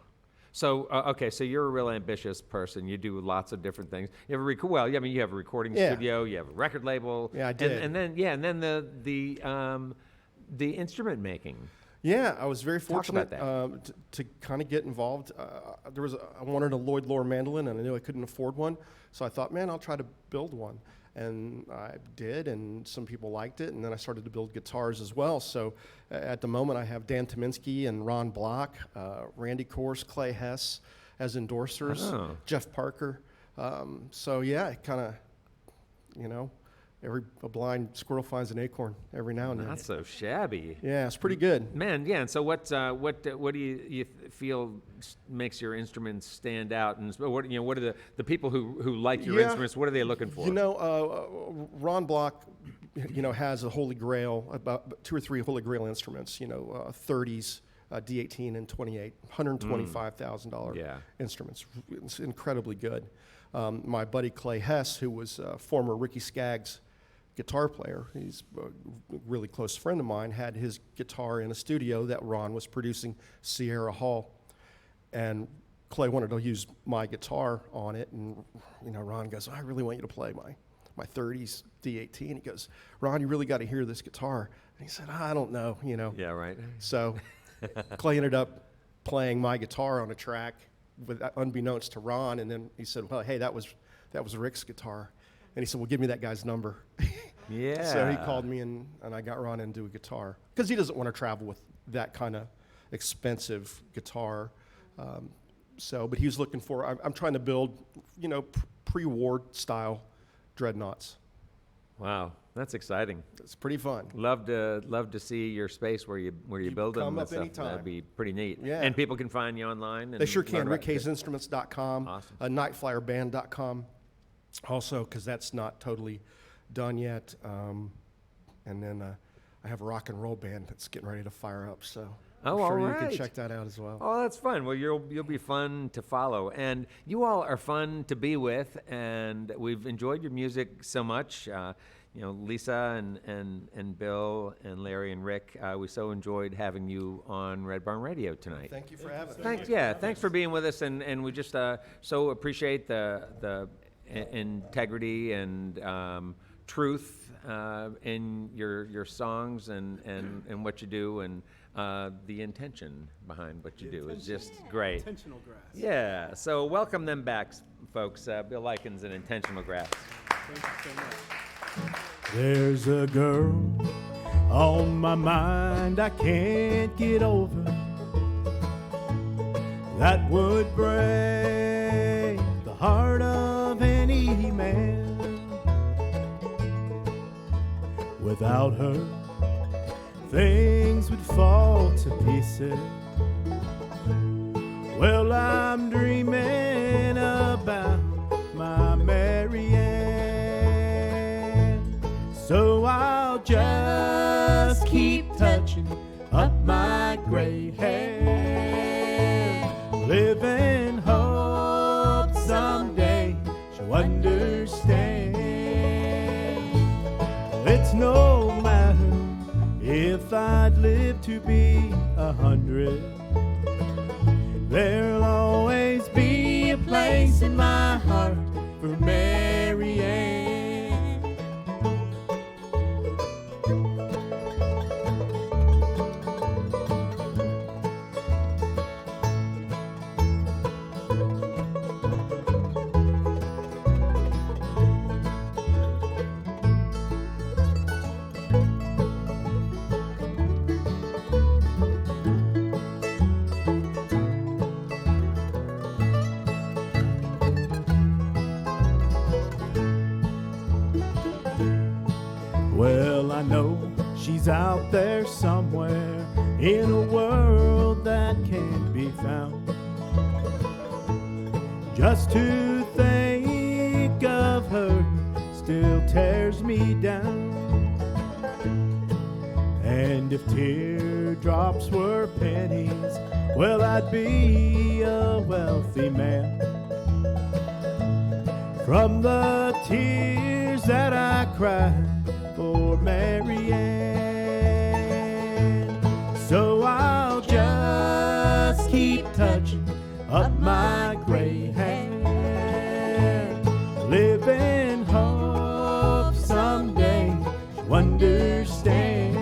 So okay, so you're a real ambitious person. You do lots of different things. You have you have a recording Yeah. studio. You have a record label. Yeah, I did. And then the instrument making. Yeah, I was very Talk about fortunate to kind of get involved. I wanted a Lloyd Loar mandolin, and I knew I couldn't afford one, so I thought, man, I'll try to build one. And I did, and some people liked it, and then I started to build guitars as well. So at the moment, I have Dan Tominski and Ron Block, Randy Course, Clay Hess as endorsers, Oh. Jeff Parker. So yeah, kind of, a blind squirrel finds an acorn every now and then. Not so shabby. Yeah, it's pretty good. Man, yeah. And so what do you feel makes your instruments stand out? And what are the people who like your Yeah. instruments? What are they looking for? Ron Block, has a holy grail, about 2 or 3 holy grail instruments. 30s, D18 and 28, $125,000 Yeah. instruments. It's incredibly good. My buddy Clay Hess, who was former Ricky Skaggs guitar player, he's a really close friend of mine, had his guitar in a studio that Ron was producing, Sierra Hall. And Clay wanted to use my guitar on it, and Ron goes, I really want you to play my 30s D18. He goes, Ron, you really got to hear this guitar. And he said, I don't know, Yeah, right. So Clay ended up playing my guitar on a track, unbeknownst to Ron, and then he said, well, hey, that was Rick's guitar. And he said, well, give me that guy's number. Yeah. So he called me, and I got Ron into a guitar, because he doesn't want to travel with that kind of expensive guitar. But he was looking for, I'm trying to build, pre-war style dreadnoughts. Wow, that's exciting. It's pretty fun. Love to see your space where you build them. come and up stuff. anytime. That'd be pretty neat. Yeah. And people can find you online. And They sure can. learn about- RickHayesInstruments.com, Awesome. NightFlyerBand.com, also, because that's not totally done yet. And then I have a rock and roll band that's getting ready to fire up. So I'm Oh, sure all you can right. check that out as well. Oh, that's fun. Well, you'll be fun to follow, and you all are fun to be with, and we've enjoyed your music so much. Lisa and Bill and Larry and Rick, we so enjoyed having you on Red Barn Radio tonight. Thank you for having me. Thanks for being with us, and we just so appreciate the integrity and truth in your songs and what you do, and the intention behind what you do is just great. Intentional grass. Yeah, so welcome them back, folks. Bill Lykins and Intentional Grass. Thank you so much. There's a girl on my mind I can't get over, that would break the heart of any man. Without her, things would fall to pieces. Well, I'm dreaming about my Marianne, so I'll just keep touching up my gray hair, live in hope someday she'll understand. It's no matter if I'd live to be 100, there'll always be a place in my heart for I know she's out there somewhere in a world that can't be found. Just to think of her still tears me down. And if teardrops were pennies, well, I'd be a wealthy man. From the tears that I cried for Mary Ann. So I'll just keep touching up my gray hair, live in hope someday she'll understand.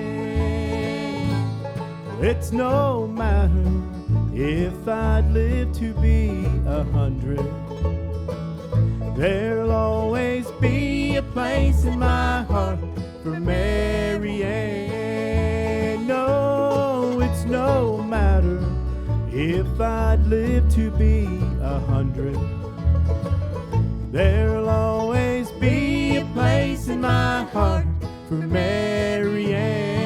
It's no matter if I'd live to be 100. There'll always be a place in my heart for Mary Ann. No, it's no matter if I'd live to be 100. There'll always be a place in my heart for Mary Ann.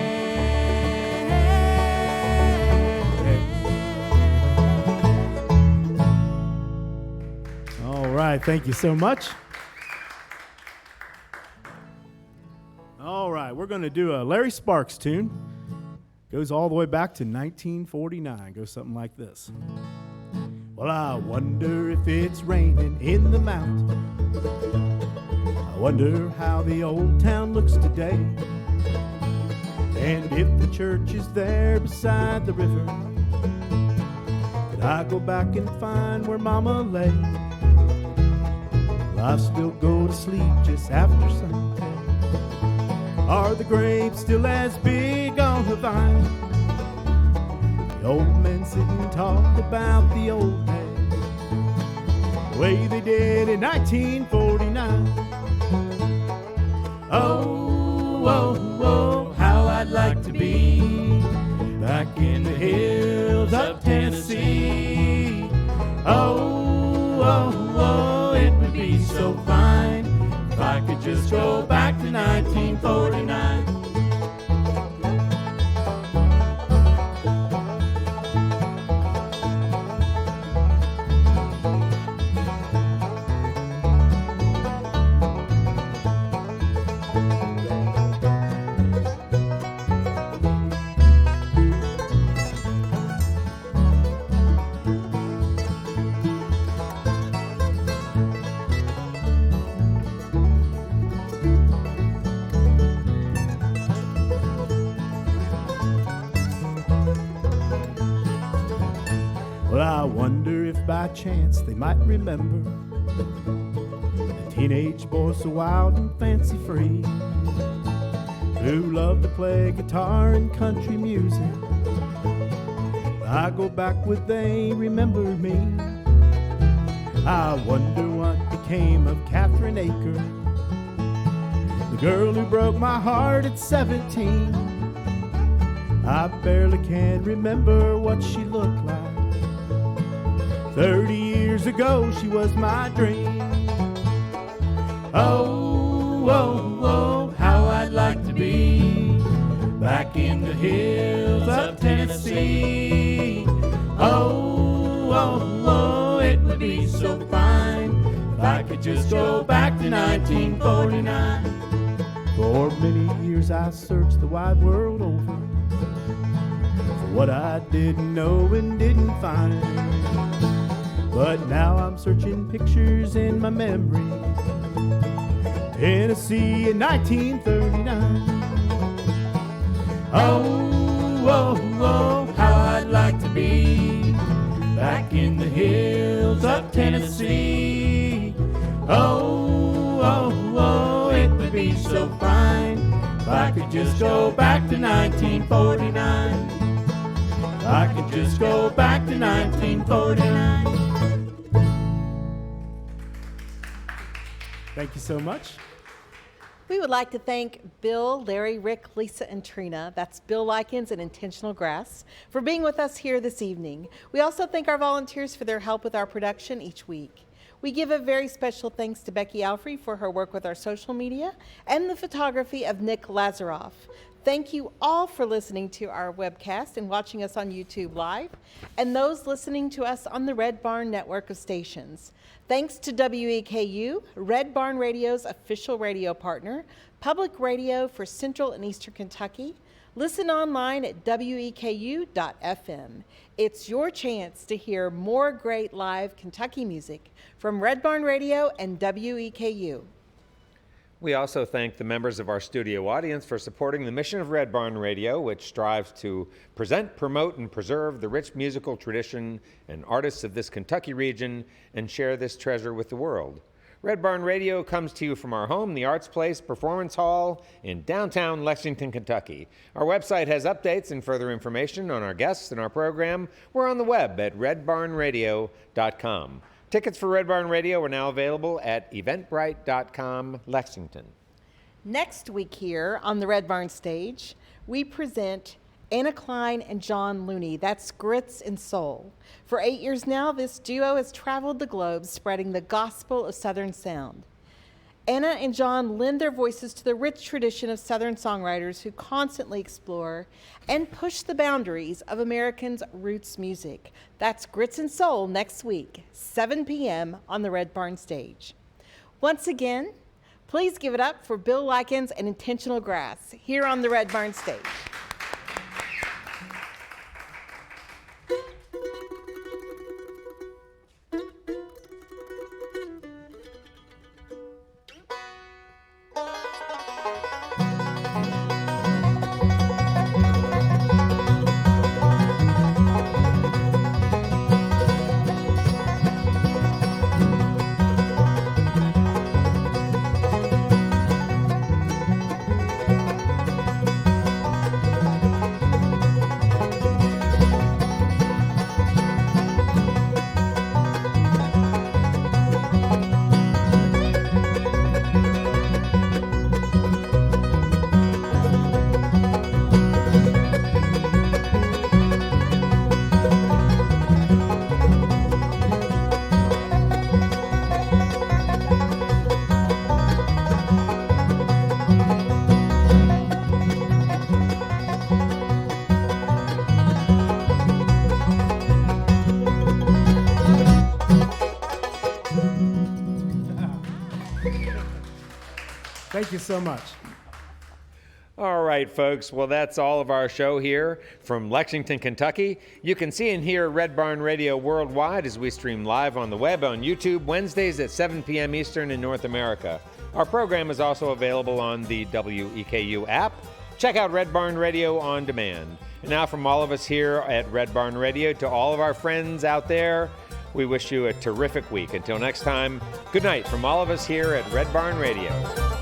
All right, thank you so much. All right, we're going to do a Larry Sparks tune. Goes all the way back to 1949. Goes something like this. Well, I wonder if it's raining in the mountain. I wonder how the old town looks today. And if the church is there beside the river, could I go back and find where Mama lay? Will I still go to sleep just after sunset? Are the grapes still as big on the vine? The old men sit and talk about the old days, the way they did in 1949. Oh, oh, oh, how I'd like to be back in the hills of Tennessee. Oh, oh, oh, it would be so fine if I could just go back to 1949. Well, I wonder if by chance they might remember a teenage boy so wild and fancy free, who loved to play guitar and country music. I go back, would they remember me? I wonder what became of Catherine Aker, the girl who broke my heart at 17. I barely can remember what she looked like. 30 years ago, she was my dream. Oh, oh, oh, how I'd like to be back in the hills of Tennessee. Oh, oh, oh, it would be so fine if I could just go back to 1949. For many years I searched the wide world over for what I didn't know and didn't find. But now I'm searching pictures in my memory. Tennessee in 1939. Oh, oh, oh, how I'd like to be back in the hills of Tennessee. Oh, oh, oh, it would be so fine if I could just go back to 1949. If I could just go back to 1949. Thank you so much. We would like to thank Bill, Larry, Rick, Lisa, and Trina, that's Bill Lykins and Intentional Grass, for being with us here this evening. We also thank our volunteers for their help with our production each week. We give a very special thanks to Becky Alfrey for her work with our social media and the photography of Nick Lazaroff. Thank you all for listening to our webcast and watching us on YouTube Live, and those listening to us on the Red Barn network of stations. Thanks to WEKU, Red Barn Radio's official radio partner, public radio for Central and Eastern Kentucky. Listen online at weku.fm. It's your chance to hear more great live Kentucky music from Red Barn Radio and WEKU. We also thank the members of our studio audience for supporting the mission of Red Barn Radio, which strives to present, promote, and preserve the rich musical tradition and artists of this Kentucky region and share this treasure with the world. Red Barn Radio comes to you from our home, the Arts Place Performance Hall in downtown Lexington, Kentucky. Our website has updates and further information on our guests and our program. We're on the web at redbarnradio.com. Tickets for Red Barn Radio are now available at eventbrite.com, Lexington. Next week here on the Red Barn stage, we present Anna Klein and John Looney. That's Grits and Soul. For 8 years now, this duo has traveled the globe spreading the gospel of Southern sound. Anna and John lend their voices to the rich tradition of Southern songwriters who constantly explore and push the boundaries of Americans' roots music. That's Grits and Soul next week, 7 p.m. on the Red Barn stage. Once again, please give it up for Bill Lykins and Intentional Grass here on the Red Barn stage. Thank you so much. All right, folks. Well, that's all of our show here from Lexington, Kentucky. You can see and hear Red Barn Radio worldwide as we stream live on the web on YouTube Wednesdays at 7 p.m. Eastern in North America. Our program is also available on the WEKU app. Check out Red Barn Radio on demand. And now from all of us here at Red Barn Radio to all of our friends out there, we wish you a terrific week. Until next time, good night from all of us here at Red Barn Radio.